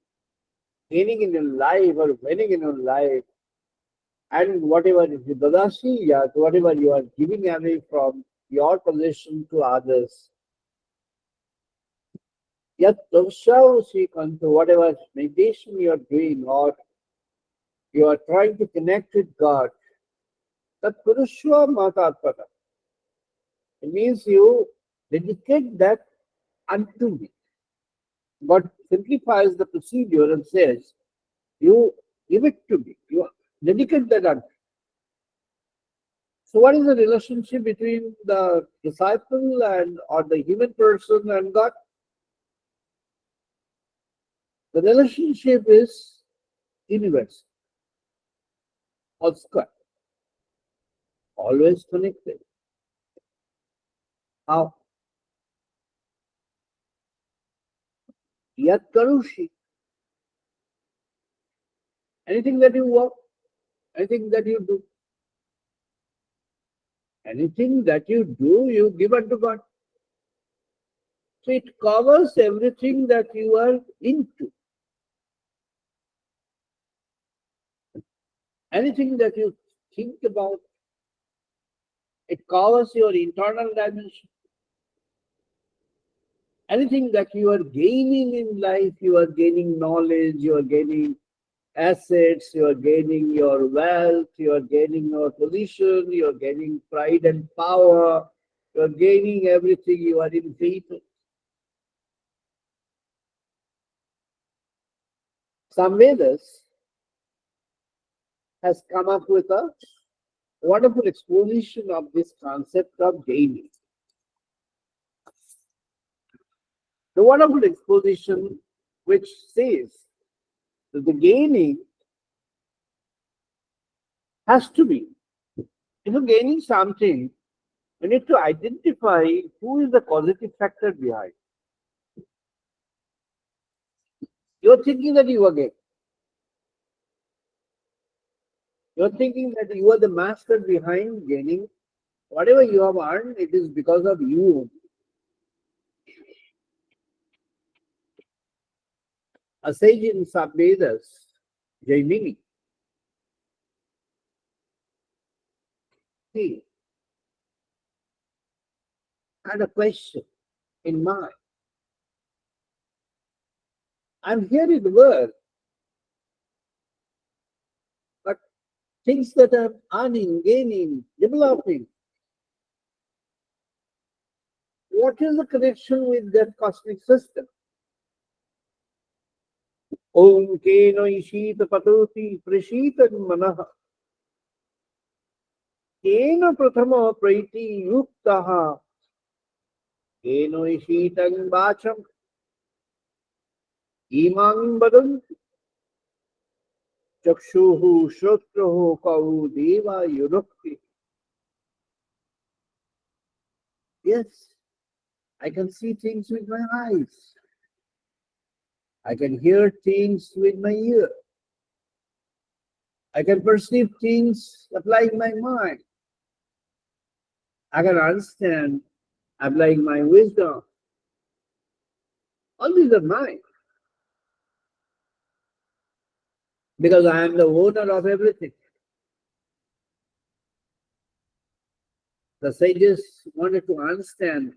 gaining in your life or winning in your life, and whatever is the Dadasi, Yat, whatever you are giving away from your possession to others, Yat Tavsyaosi Kanto, whatever meditation you are doing or you are trying to connect with God, Tat Purushva Matarpada. It means you dedicate that unto me. God simplifies the procedure and says, you give it to me. You dedicate that unto me. So what is the relationship between the disciple and or the human person and God? The relationship is universal or square, always connected. How? Yat Karushi. Anything that you work, anything that you do, anything that you do, you give unto God. So it covers everything that you are into. Anything that you think about, it covers your internal dimension. Anything that you are gaining in life, you are gaining knowledge, you are gaining assets, you are gaining your wealth, you are gaining your position, you are gaining pride and power, you are gaining everything, you are in faith. Some Vedas has come up with a wonderful exposition of this concept of gaining. The wonderful exposition which says that the gaining has to be, if you're gaining something, you need to identify who is the causative factor behind. You're thinking that you are gaining. You're thinking that you are the master behind gaining. Whatever you have earned, it is because of you. A sage in Sabvedas, Jaimini, he had a question in mind. I'm here in the world, but things that I'm earning, gaining, developing, what is the connection with that cosmic system? Om Keno Ishita Patoti Prashita Manaha Keno Prathama Praiti Yuktaha Keno Ishitang Bacham Imang Badan Chakshuhu Shrotrahu Kahu Deva Yunukti. Yes, I can see things with my eyes. I can hear things with my ear. I can perceive things applying my mind. I can understand applying my wisdom. All these are mine because I am the owner of everything. The sages wanted to understand,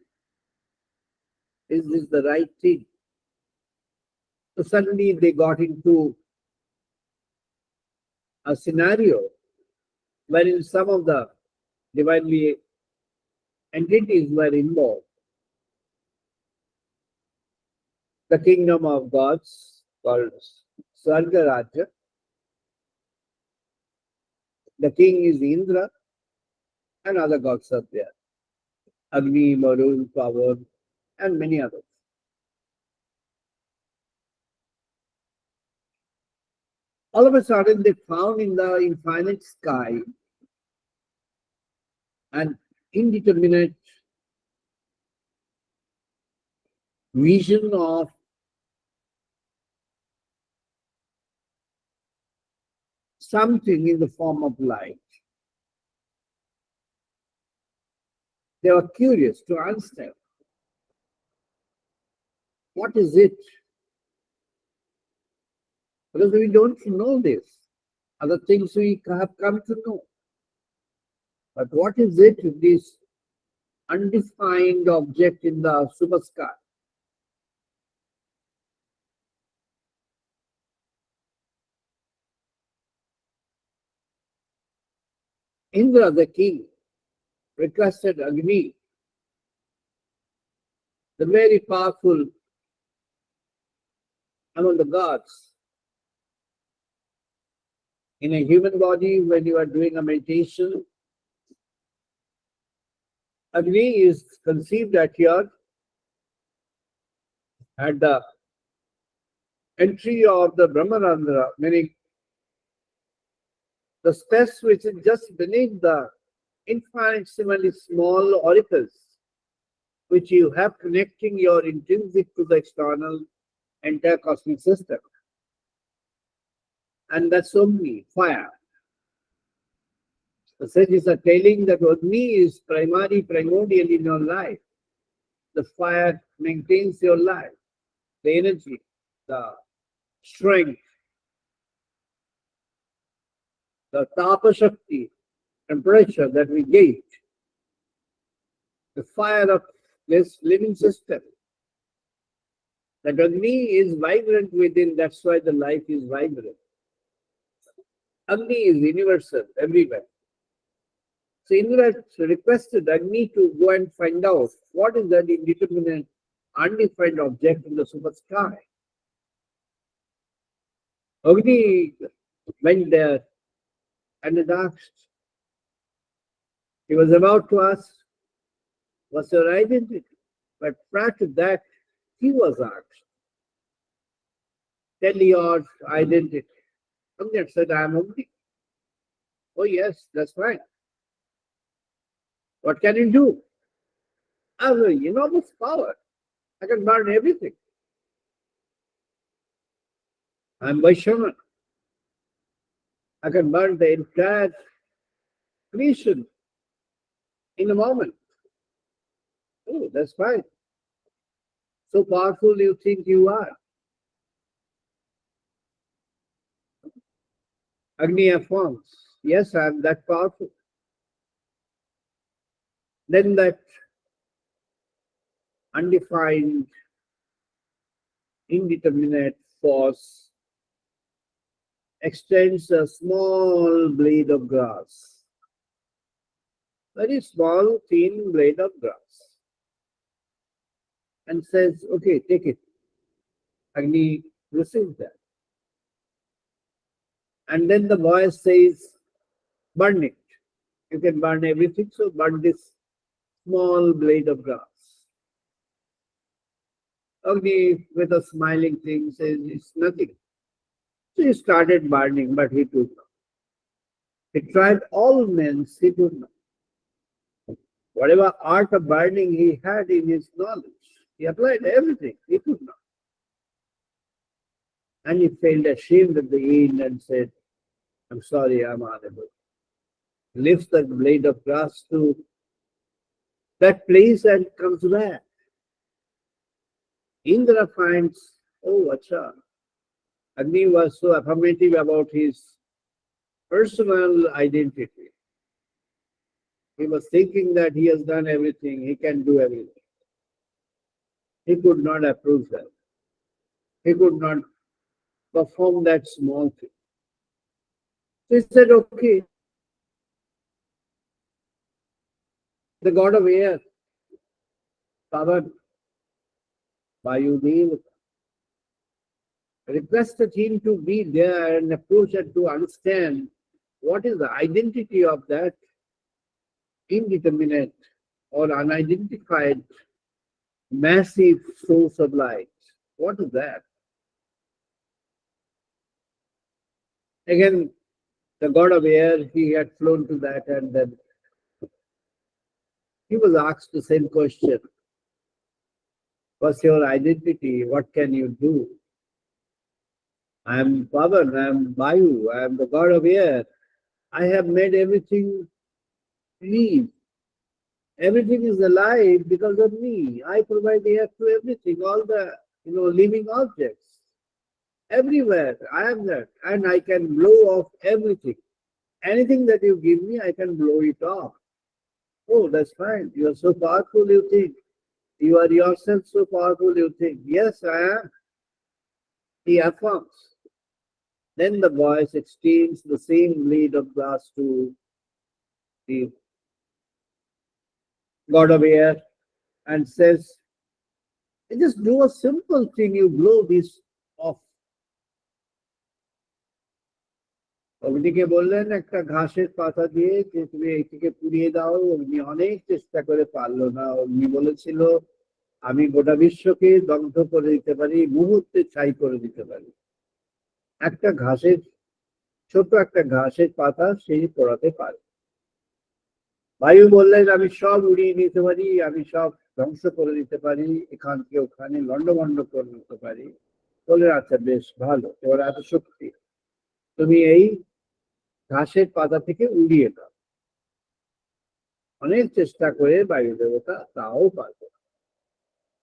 is this the right thing? So suddenly they got into a scenario wherein some of the divinely entities were involved. The kingdom of gods called Sarga Raja. The king is Indra and other gods are there. Agni, Varun, Power, and many others. All of a sudden they found in the infinite sky an indeterminate vision of something in the form of light. They were curious to understand what is it? Because we don't know this. Other things we have come to know. But what is it, this undefined object in the super sky? Indra, the king, requested Agni, the very powerful among the gods. In a human body, when you are doing a meditation, Agni is conceived at the entry of the Brahmarandra, meaning the space which is just beneath the infinitesimally small orifice which you have connecting your intrinsic to the external entire cosmic system. And that's only fire. The sages are telling that Agni is primordial in your life. The fire maintains your life, the energy, the strength, the tapa Shakti, temperature that we get, the fire of this living system. That Agni is vibrant within, that's why the life is vibrant. Agni is universal, everywhere. So Indra requested Agni to go and find out what is that indeterminate, undefined object in the super sky. Agni went there and it asked, he was about to ask, what's your identity? But prior to that, he was asked, tell your identity. Agni said, I am Agni. Oh yes, that's right. What can you do? I have enormous power. I can burn everything. I'm Vaishnavan. I can burn the entire creation in a moment. Oh, that's fine. So powerful you think you are. Agni affirms, yes, I am that powerful. Then that undefined, indeterminate force extends a small blade of grass. Very small, thin blade of grass. And says, okay, take it. Agni receives that. And then the voice says, burn it. You can burn everything, so burn this small blade of grass. Agni, with a smiling thing, says, it's nothing. So he started burning, but he could not. He tried all means, he could not. Whatever art of burning he had in his knowledge, he applied everything, he could not. And he felt ashamed at the end and said, I'm sorry, I'm unable. Lifts the blade of grass to that place and comes back. Indra finds, oh, acha. Agni was so affirmative about his personal identity. He was thinking that he has done everything, he can do everything. He could not approve that. He could not perform that small thing. So he said, okay, the god of air, Pavan, Vayudev, requested him to be there and approach and to understand what is the identity of that indeterminate or unidentified massive source of light. What is that? Again, the god of air, he had flown to that, and then he was asked the same question. What's your identity? What can you do? I am Pavan, I am Vayu, I am the god of air. I have made everything live. Everything is alive because of me. I provide air to everything, all the living objects. Everywhere. I am that. And I can blow off everything. Anything that you give me, I can blow it off. Oh, that's fine. You are so powerful, you think. You are yourself so powerful, you think. Yes, I am. He affirms. Then the voice extends the same blade of glass to the god of air and says, just do a simple thing, you blow this off. অগ্নিকে বললেন একটা ঘাসের পাতা দিয়ে যে তুমি এইটিকে পুড়িয়ে দাও। অগ্নি অনেক চেষ্টা করে পারলো না। অগ্নি বলেছিল আমি গোটা বিশ্বকে দগ্ধ করে দিতে পারি, মুহূর্তে ছাই করে দিতে পারি। একটা ঘাসের ছোট একটা ঘাসের পাতা সেই পোড়াতে পারে। বায়ু বললেন আমি সব উড়িয়ে নিতে পারি, আমি সব ধ্বংস করে দিতে পারি, এখান থেকে ওখানে লন্ডভন্ড করে দিতে পারি। বলে আচ্ছা বেশ ভালো, এবার এত শক্তি, তুমি এই ঘাসের পাতা থেকে উড়িয়ে দাও। অনেক চেষ্টা করে বায়ু দেবতা তাও পারবে।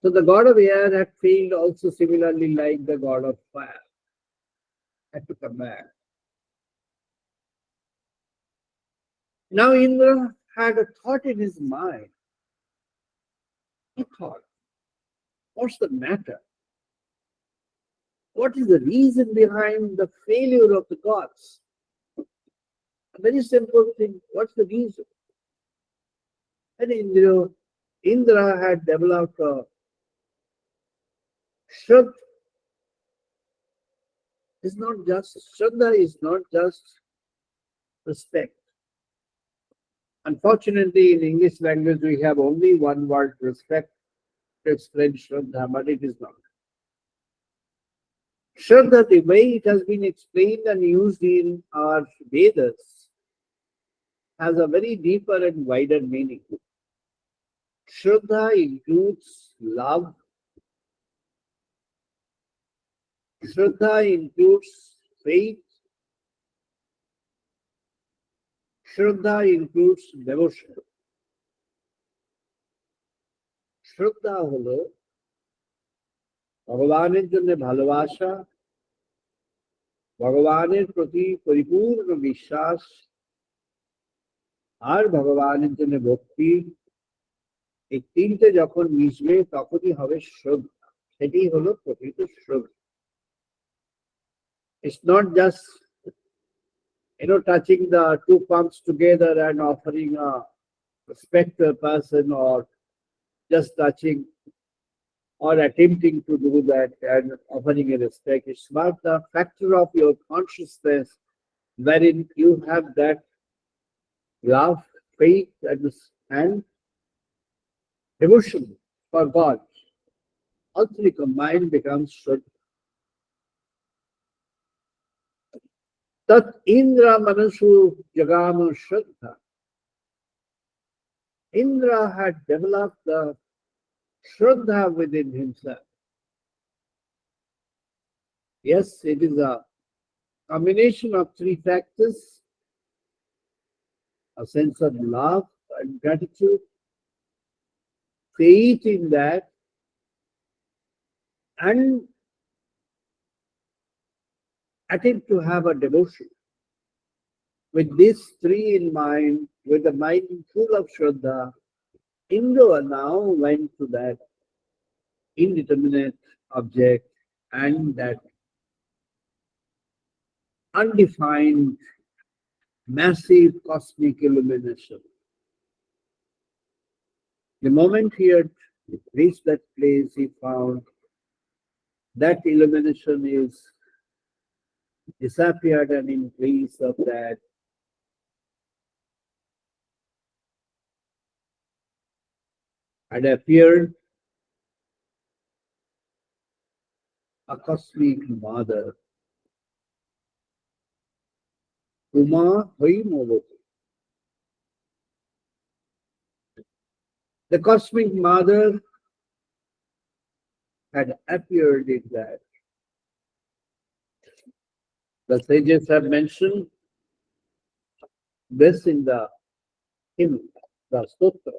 So the god of air had failed also similarly like the god of fire. Had to come back. Now Indra had a thought in his mind. He thought, what's the matter? What is the reason behind the failure of the gods? A very simple thing. What's the reason? And Indra had developed a Shraddha. Shraddha is not just respect. Unfortunately, in English language, we have only one word, respect, to explain Shraddha, but it is not. Shraddha, the way it has been explained and used in our Vedas, has a very deeper and wider meaning. Shraddha includes love. Shraddha includes faith. Shraddha includes devotion. Shraddha হলো ভগবানের জন্য ভালোবাসা, ভগবানের প্রতি পরিপূর্ণ বিশ্বাস, আর ভগবানের জন্য ভক্তি, এই তিনটে যখন মিশবে তখনই হবে শ্রদ্ধা। সেটাই হলো প্রকৃত শ্রদ্ধা। It's not just touching the two palms together and offering a respect to a person, or just touching or attempting to do that and offering a respect. It's about the factor of your consciousness wherein you have that love, faith, and devotion for God. All three combined becomes Shraddha. Tat Indra Manasu Jagama Shraddha. Indra had developed the Shraddha within himself. Yes, it is a combination of three factors: a sense of love and gratitude, faith in that, and attempt to have a devotion. With these three in mind, with the mind full of Shraddha, Indra now went to that indeterminate object and that undefined, massive cosmic illumination. The moment he had reached that place, he found that illumination is disappeared, and in place of that, had appeared a cosmic mother, Uma Hoimavati. The cosmic mother had appeared in that. The sages have mentioned this in the hymn, the sutra.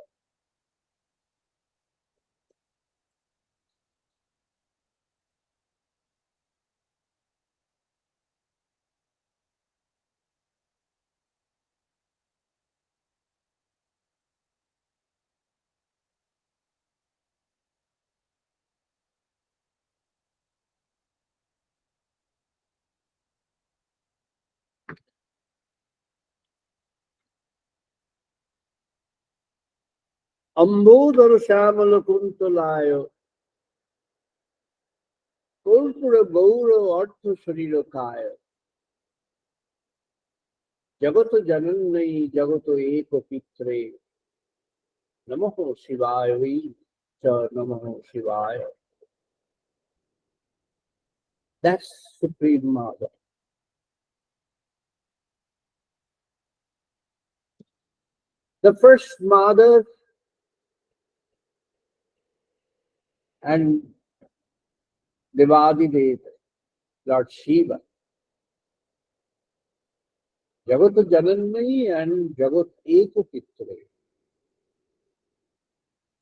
Ambodhar Shyamala Kuntalayo, Kurpura Gaura Artha Sharirakayo, Jagato Jananai Jagato Eko Pitre, Namaho Shivaya Vi, Cha Namaho Shivaya. That's Supreme Mother. The first mother and Devadi Dev, Lord Shiva, Jagat Jananmai and Jagat Eko Pitre,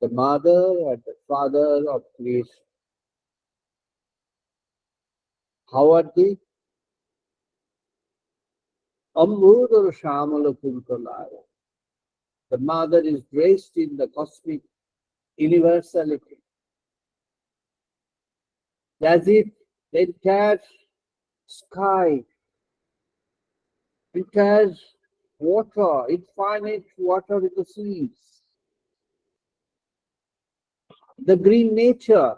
the mother and the father of creation. How are they? Ambudar Shamala Kuntalaya. The mother is dressed in the cosmic universality, as if the entire sky, entire water, infinite water in the seas, the green nature,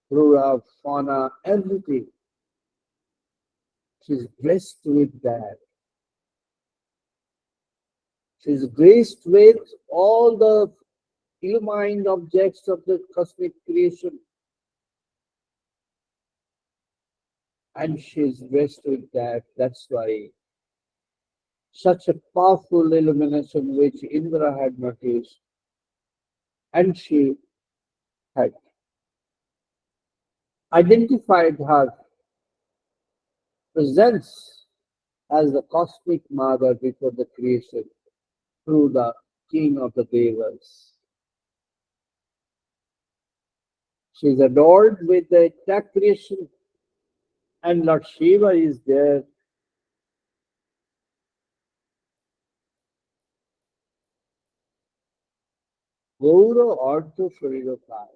flora, fauna, everything. She's blessed with that. She's graced with all the illumined objects of the cosmic creation. And she's blessed with that. That's why such a powerful illumination which Indra had noticed, and she had identified her presence as the cosmic mother before the creation through the king of the Devas. She is adored with the entire creation, and Lord Shiva is there. Gaura Artha Sharirokai.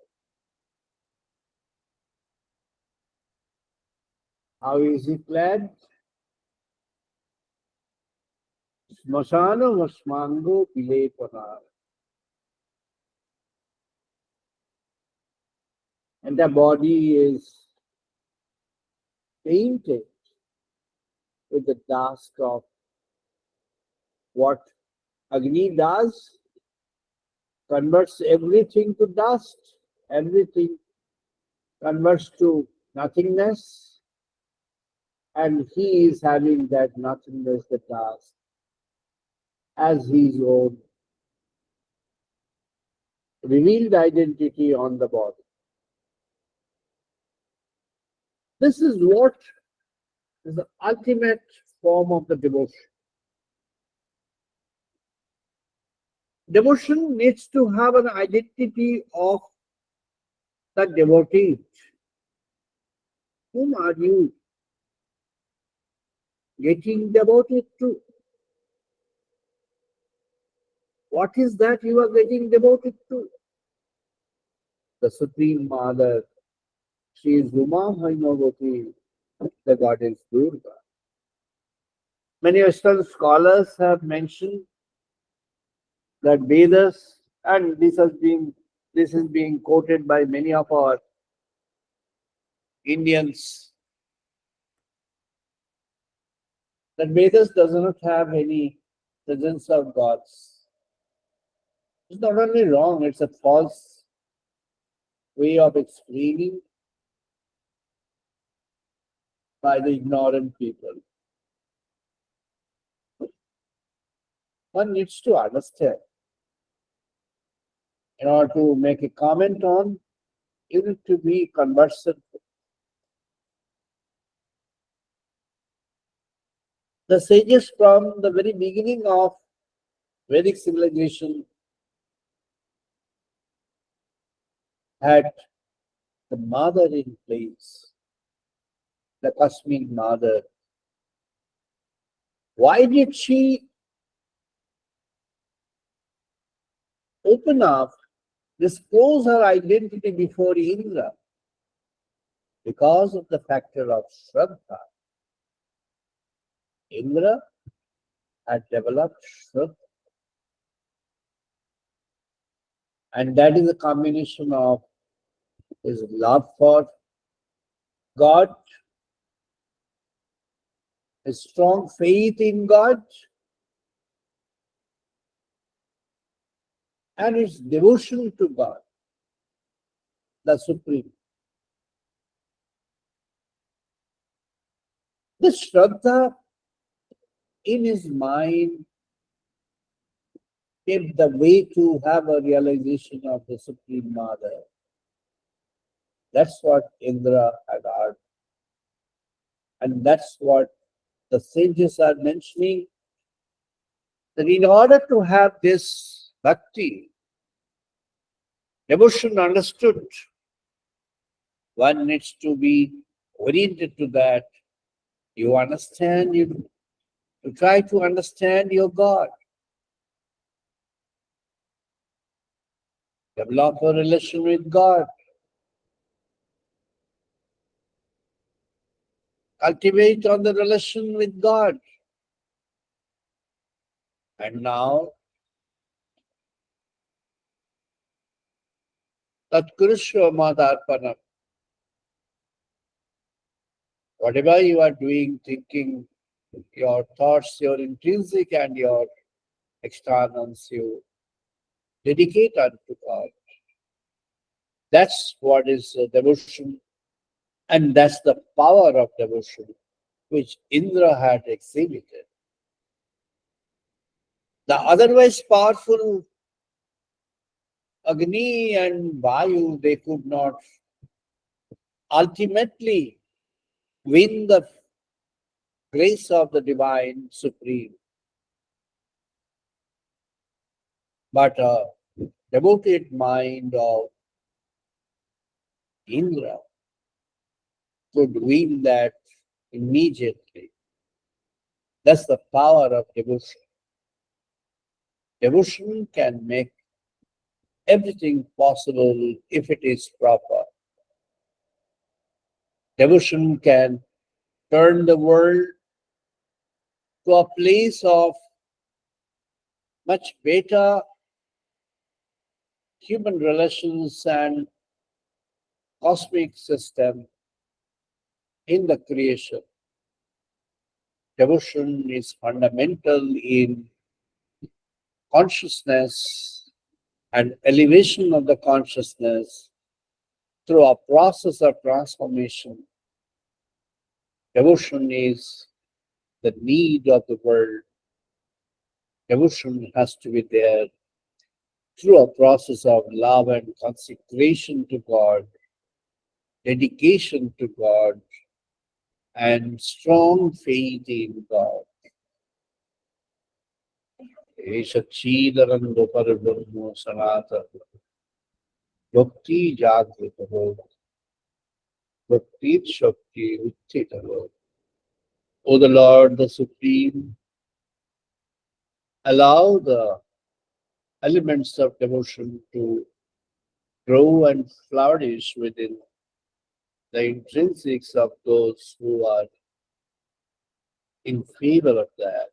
How is he clad? Smasana Vasmango Pilepana. And the body is painted with the dust of what Agni does, converts everything to dust, everything converts to nothingness, and he is having that nothingness, the dust, as his own revealed identity on the body. This is what is the ultimate form of the devotion. Devotion needs to have an identity of the devotee. Whom are you getting devoted to? What is that you are getting devoted to? The Supreme Mother, she is Uma Hainavati, the goddess Durga. Many Western scholars have mentioned that Vedas, and this is being quoted by many of our Indians, that Vedas does not have any presence of gods. It's not only wrong, it's a false way of explaining by the ignorant people. One needs to understand. In order to make a comment on, you need to be conversant. The sages from the very beginning of Vedic civilization had the mother in place, the cosmic mother. Why did she open up, disclose her identity before Indra? Because of the factor of Shraddha. Indra had developed Shraddha. And that is a combination of his love for God, his strong faith in God, and his devotion to God, the Supreme. This Shraddha in his mind paved the way to have a realization of the Supreme Mother. That's what Indra had heard. And that's what the sages are mentioning, that in order to have this bhakti, devotion understood, one needs to be oriented to that. You understand, you try to understand your God. Develop a relation with God. Cultivate on the relation with God. And now, Tatkurusha Madharpanam. Whatever you are doing, thinking, your thoughts, your intrinsic and your externals, you dedicate unto God. That's what is devotion, and that's the power of devotion which Indra had exhibited. The otherwise powerful Agni and Vayu, they could not ultimately win the grace of the Divine Supreme. But a devoted mind of Indra could win that immediately. That's the power of devotion. Devotion can make everything possible if it is proper. Devotion can turn the world to a place of much better human relations and cosmic system in the creation. Devotion is fundamental in consciousness and elevation of the consciousness through a process of transformation. Devotion is the need of the world. Devotion has to be there through a process of love and consecration to God, dedication to God, and strong faith in God. Eshachidarananda Parabrahmo Sanata Bhakti Jagrita Bhakti Shakti Uttita. O the Lord, the Supreme, allow the elements of devotion to grow and flourish within the intrinsics of those who are in favor of that.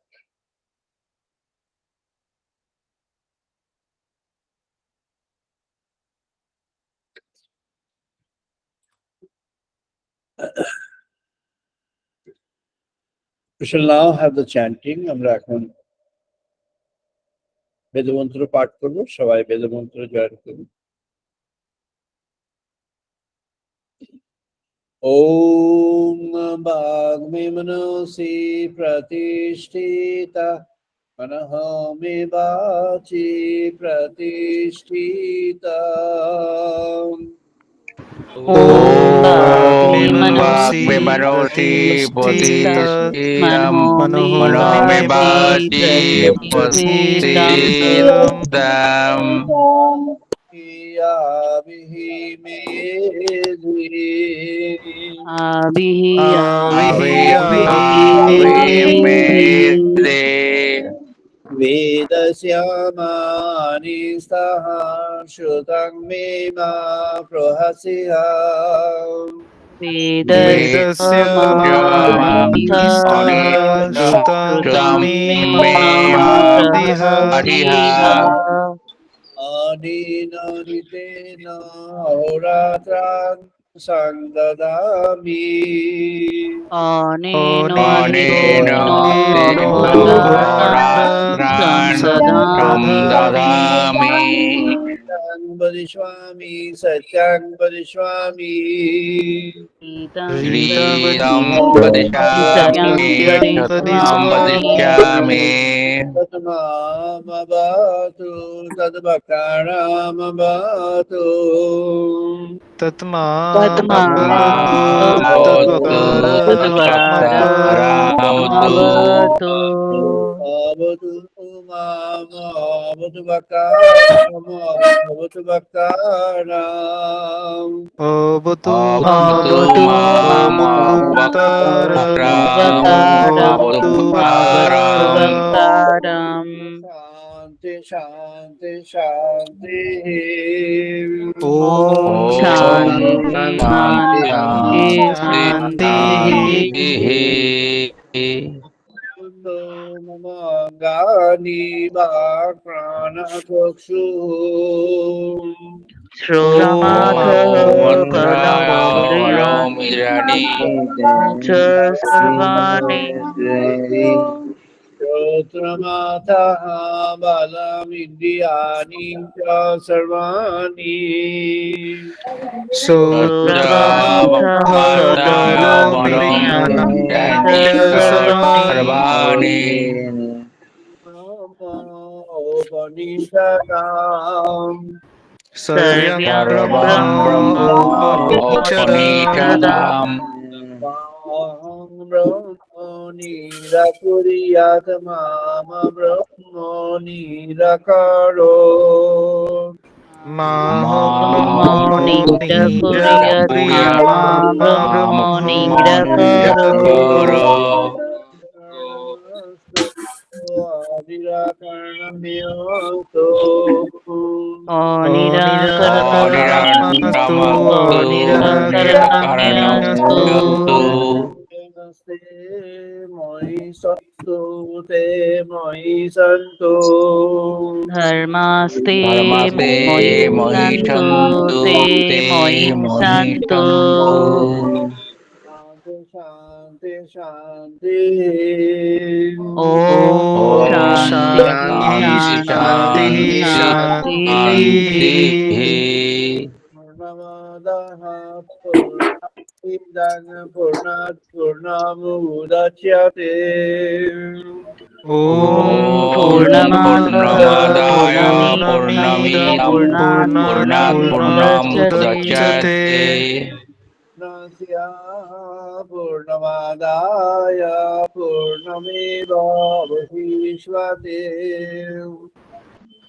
We shall now have the chanting. আমরা এখন বেদমন্ত্র পাঠ করব, সবাই বেদমন্ত্র join করুন। ওম বাগ্মে মনসি প্রতিষ্ঠিতা मनः मे वाचि प्रतिष्ठिता Om Bhagni Om Manosi Bhagme Manosi Pratishthita Pratishthita Mano Me Mano Me Vachi Bhati Pratishthita Pratishtham याभिः मे Abhihi Avi Abhihi Me Medhi De वेदस्यामानि स्तः श्रुतं मे मा प्रहस्यः Vedasya Vedasya Manisa Anishtam Shrutam Me Mema Adiha Prahasiha अनेन अहोरात्रान् सन्ददामि Aneno Anena Niteno Horatram Dehoratran Tam Samdadami Dadami सत्यं वदिष्यामि सत्यं वदिष्यामि Ritam Shritam Satyam Padishami Satyam Vadiswami Padishami तन्मामवतु तद्भक्तानामवतु Padma Mavatu Tadbhaktaramatu Tadvataramavatu अवतु माम अवतु भक्तानामवतु भक्तानाम् Avatu Avatu Mama Bhaktaram Bhaktaram Avatu Avatu Bhaktaram Bhaktaram शांति शांति शांति Om Om Shanti Shanti Shanti Shanti Shanti मम गानि वा प्राणचक्षु Shromatha Om Kalamindriyan Dharam Irani Cha Sarvani श्रोत्रमाथः बलमिन्द्रियाणि च सर्वाणि Shrotramatha Kalamindriyan Cha Sarvani Sarvani उपनिषदाम् Sarvyam Sarvam Brahma Brahma Upanishadam Upanishadam माहं ब्रह्मो निरकुर्यात् माम ब्रह्मो निरकरो Brahmo Nirakuriyat Mama Brahmo Nirakaro निराकरणमेवतो O Nirakaramastu O Nirantamastu Nirakaramyastu Nirakaranamyastu नमस्ते मयि सत्तु ते मयि सन्तु Dharmaste Dharmaste Moyi Mohi Santu Shantu Te Te Moyi Mohi Santu Shantu शांति शांति शांति Om Om Shanti Shanti Shanti Shanti Shanti Shanti पूर्णमादाः पूर्णमिदं पूर्णात् पूर्णमुदच्यते Om Om Purnamada Purnamadaya Purnamidam Purnamidam Purnat Purnat Purnam Purnam Mudachyate Mudachyate पूर्णस्य पूर्णमादाय पूर्णमेवावशिष्यते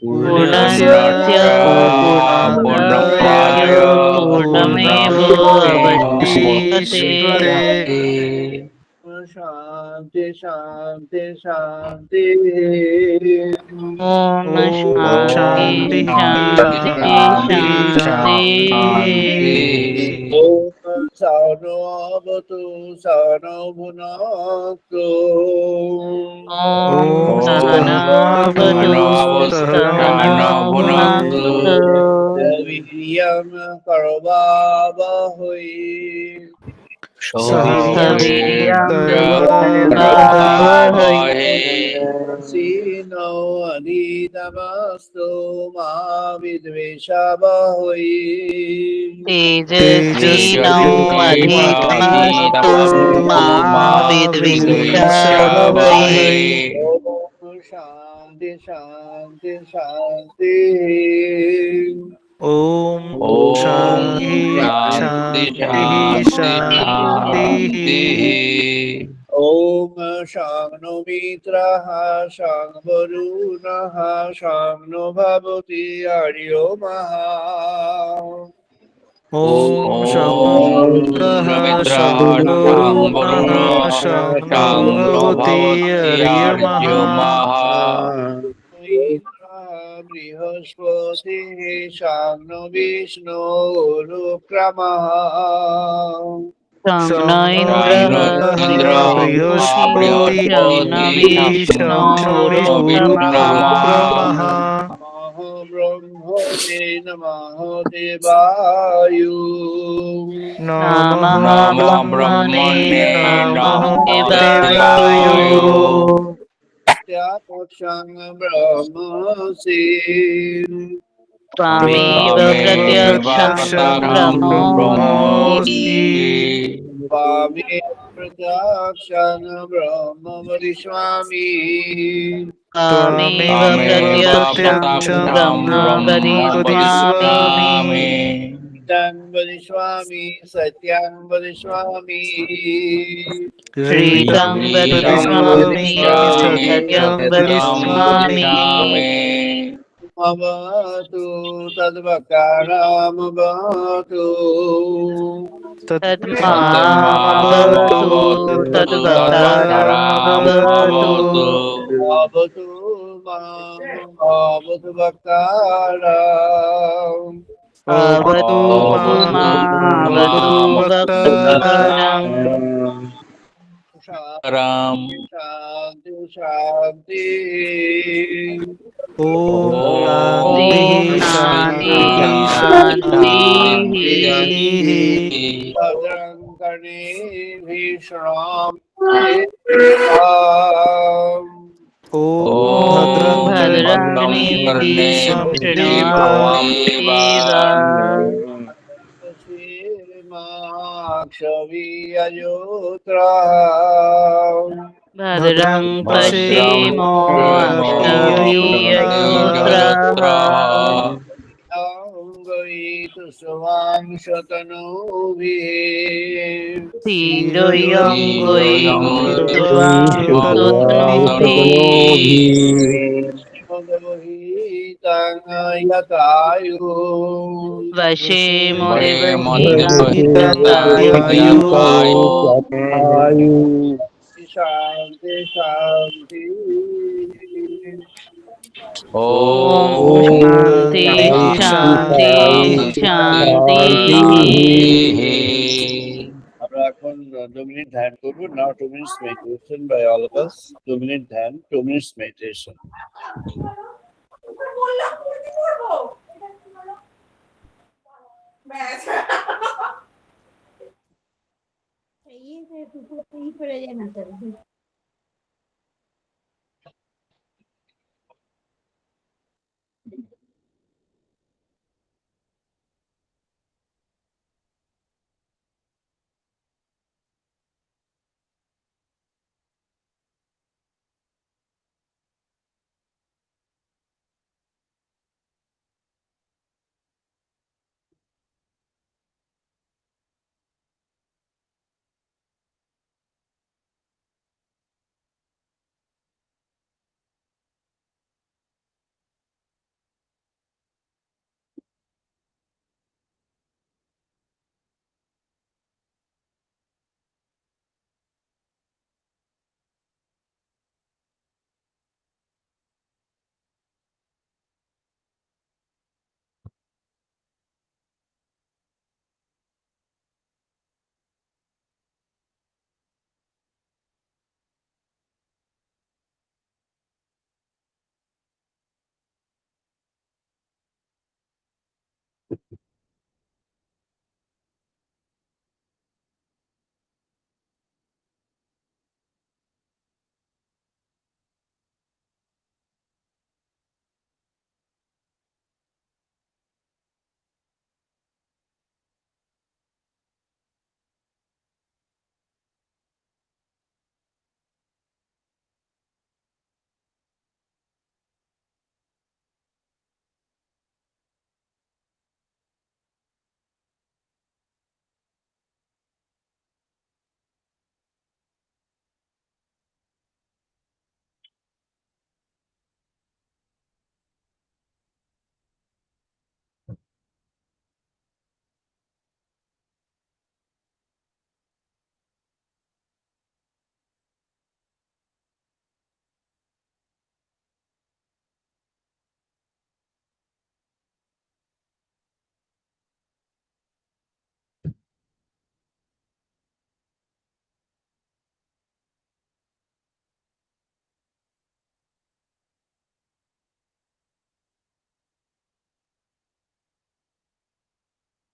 पूर्णस्य पूर्णस्य पूर्णमादाय पूर्णमादाय पूर्णमेवावशिष्यते पूर्णमेवावशिष्यते शांति शांति शांति ॐ ॐ शान्ति शान्तिः शान्ति शान्तिः शान्तिः शान्तिः ओम सानो अवतु सानो भुनक्तु ॐ ॐ सहनावतु सहनौ सहनौ भुनक्तु भुनक्तु वीर्यं करवावहै सह वीर्यं सवीर्यं करवावहै करवावहै सीनो अधितमस्तु मा विद्वेषावहै तेजस्विनो अधितमस्तु तेजस्विनावधीतमस्तु मा मा विद्विषावहै विद्विषावहै ओम शांति शांति शांति ॐ ॐ शान्तिः शान्ति शान्तिः शान्ति शान्तिः शान्तिः ओम शांनो मित्रः शां वरुणः शां नो भवति आर्यो महा ॐ शं ॐ रुद्रः शं शं वरुणः वरुणः शं नो शं नो भवति अर्यमः इंद्र बृहस्पतिः शां नो विष्णुरुक्रमः शं न शं नो इन्द्रः इन्द्रः बृहस्पतिः शं न बृहस्पतिः शं नो विष्णुरुक्रमः विष्णुरुक्रमः नमः ब्रह्मणे नमः देवायु नमः नमः ब्रह्मणे ब्रह्मणे नमः नमः देवाय देवाय त्यापक्षं ब्रह्मसि त्वामेव त्वमेव प्रत्यक्षं प्रत्यक्षं ब्रह्मोऽसि ब्रह्मोऽसि स्वामी प्रत्यक्षं ब्रह्म वदिष्यामि त्वामेव त्वमेव प्रत्यक्षं प्रत्यक्षं ब्रह्म ब्रह्म वदिष्यामि वदिष्यामि सत्यं वदिष्यामि सत्यं वदिष्यामि श्रीतं ऋतं सत्यं वदिष्यामि वदिष्यामि सत्यं सत्यं वदिष्यामि वदिष्यामि भवतु तद्वकारामवतु तद्मामवतु तद्मामवतु तद्वक्तारमवतु तद्वक्तारमवतु भवतु मां भवतु वक्तारा अवतु भवतु मावतु मां वक्तारम् वक्तारम् शांति शांति ॐ ॐ शान्तिः शान्ति शान्तिः शान्तिः शान्तिः भद्रं कर्णेभिः ॐ ॐ भद्रं कर्णेभिः भद्राग्निभिः शृणुयाम शृण्वाम देवा देवा क्षवीयजोत्रः भद्रं भद्रं पश्येमो पश्येमो अक्षभिर्यजोत्रः अक्षययोत्रः अङ्गैतु सुवांशतनूभिः सीदोयङ्गोयं सुवांशतनूभिः ीन्दोयङ्गोस्तुतनोभिः मदवहीतं यतायुः वशेमो वयमद्यवहितव्यतायुः शान्ति शान्ति ॐ ॐ शान्ति शान्तिः शान्ति शान्तिः शान्तिः আমরা এখন 2 মিনিট ধ্যান করবো now 2 minutes meditation by all of us 2 minute ধ্যান 2 minutes meditation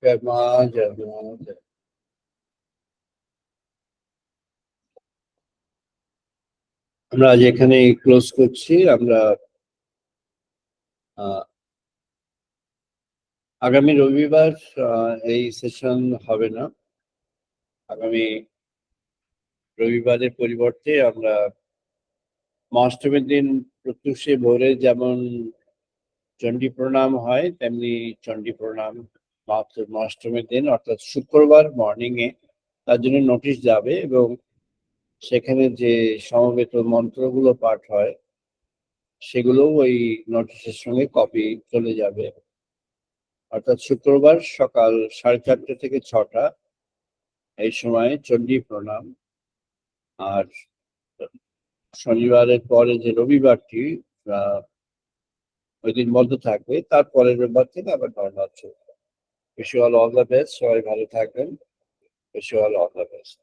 জয় মা, জয় মা, জয়। আমরা আজ এখানে ক্লোজ করছি। আমরা আগামী রবিবার এই সেশন হবে না। আগামী রবিবারের পরিবর্তে আমরা মহাষ্টমীর দিন প্রত্যুষে ভোরে যেমন চণ্ডী প্রণাম হয়, তেমনি চণ্ডী প্রণাম মহাষ্টমীর দিন অর্থাৎ শুক্রবার মর্নিং এ তার জন্য নোটিশ যাবে, এবং সেখানে যে সমবেত মন্ত্রগুলো পাঠ হয় সেগুলোও ওই নোটিশের সঙ্গে কপি চলে যাবে। অর্থাৎ শুক্রবার সকাল 4:30 থেকে 6টা এই সময় চণ্ডী প্রণাম। আর শনিবারের পরে যে রবিবারটি ওই দিন বন্ধ থাকবে, তারপরের রবিবার থেকে আবার নর্মাল চলবে। Wish you all the best. সবাই ভালো থাকবেন। Wish you all the best.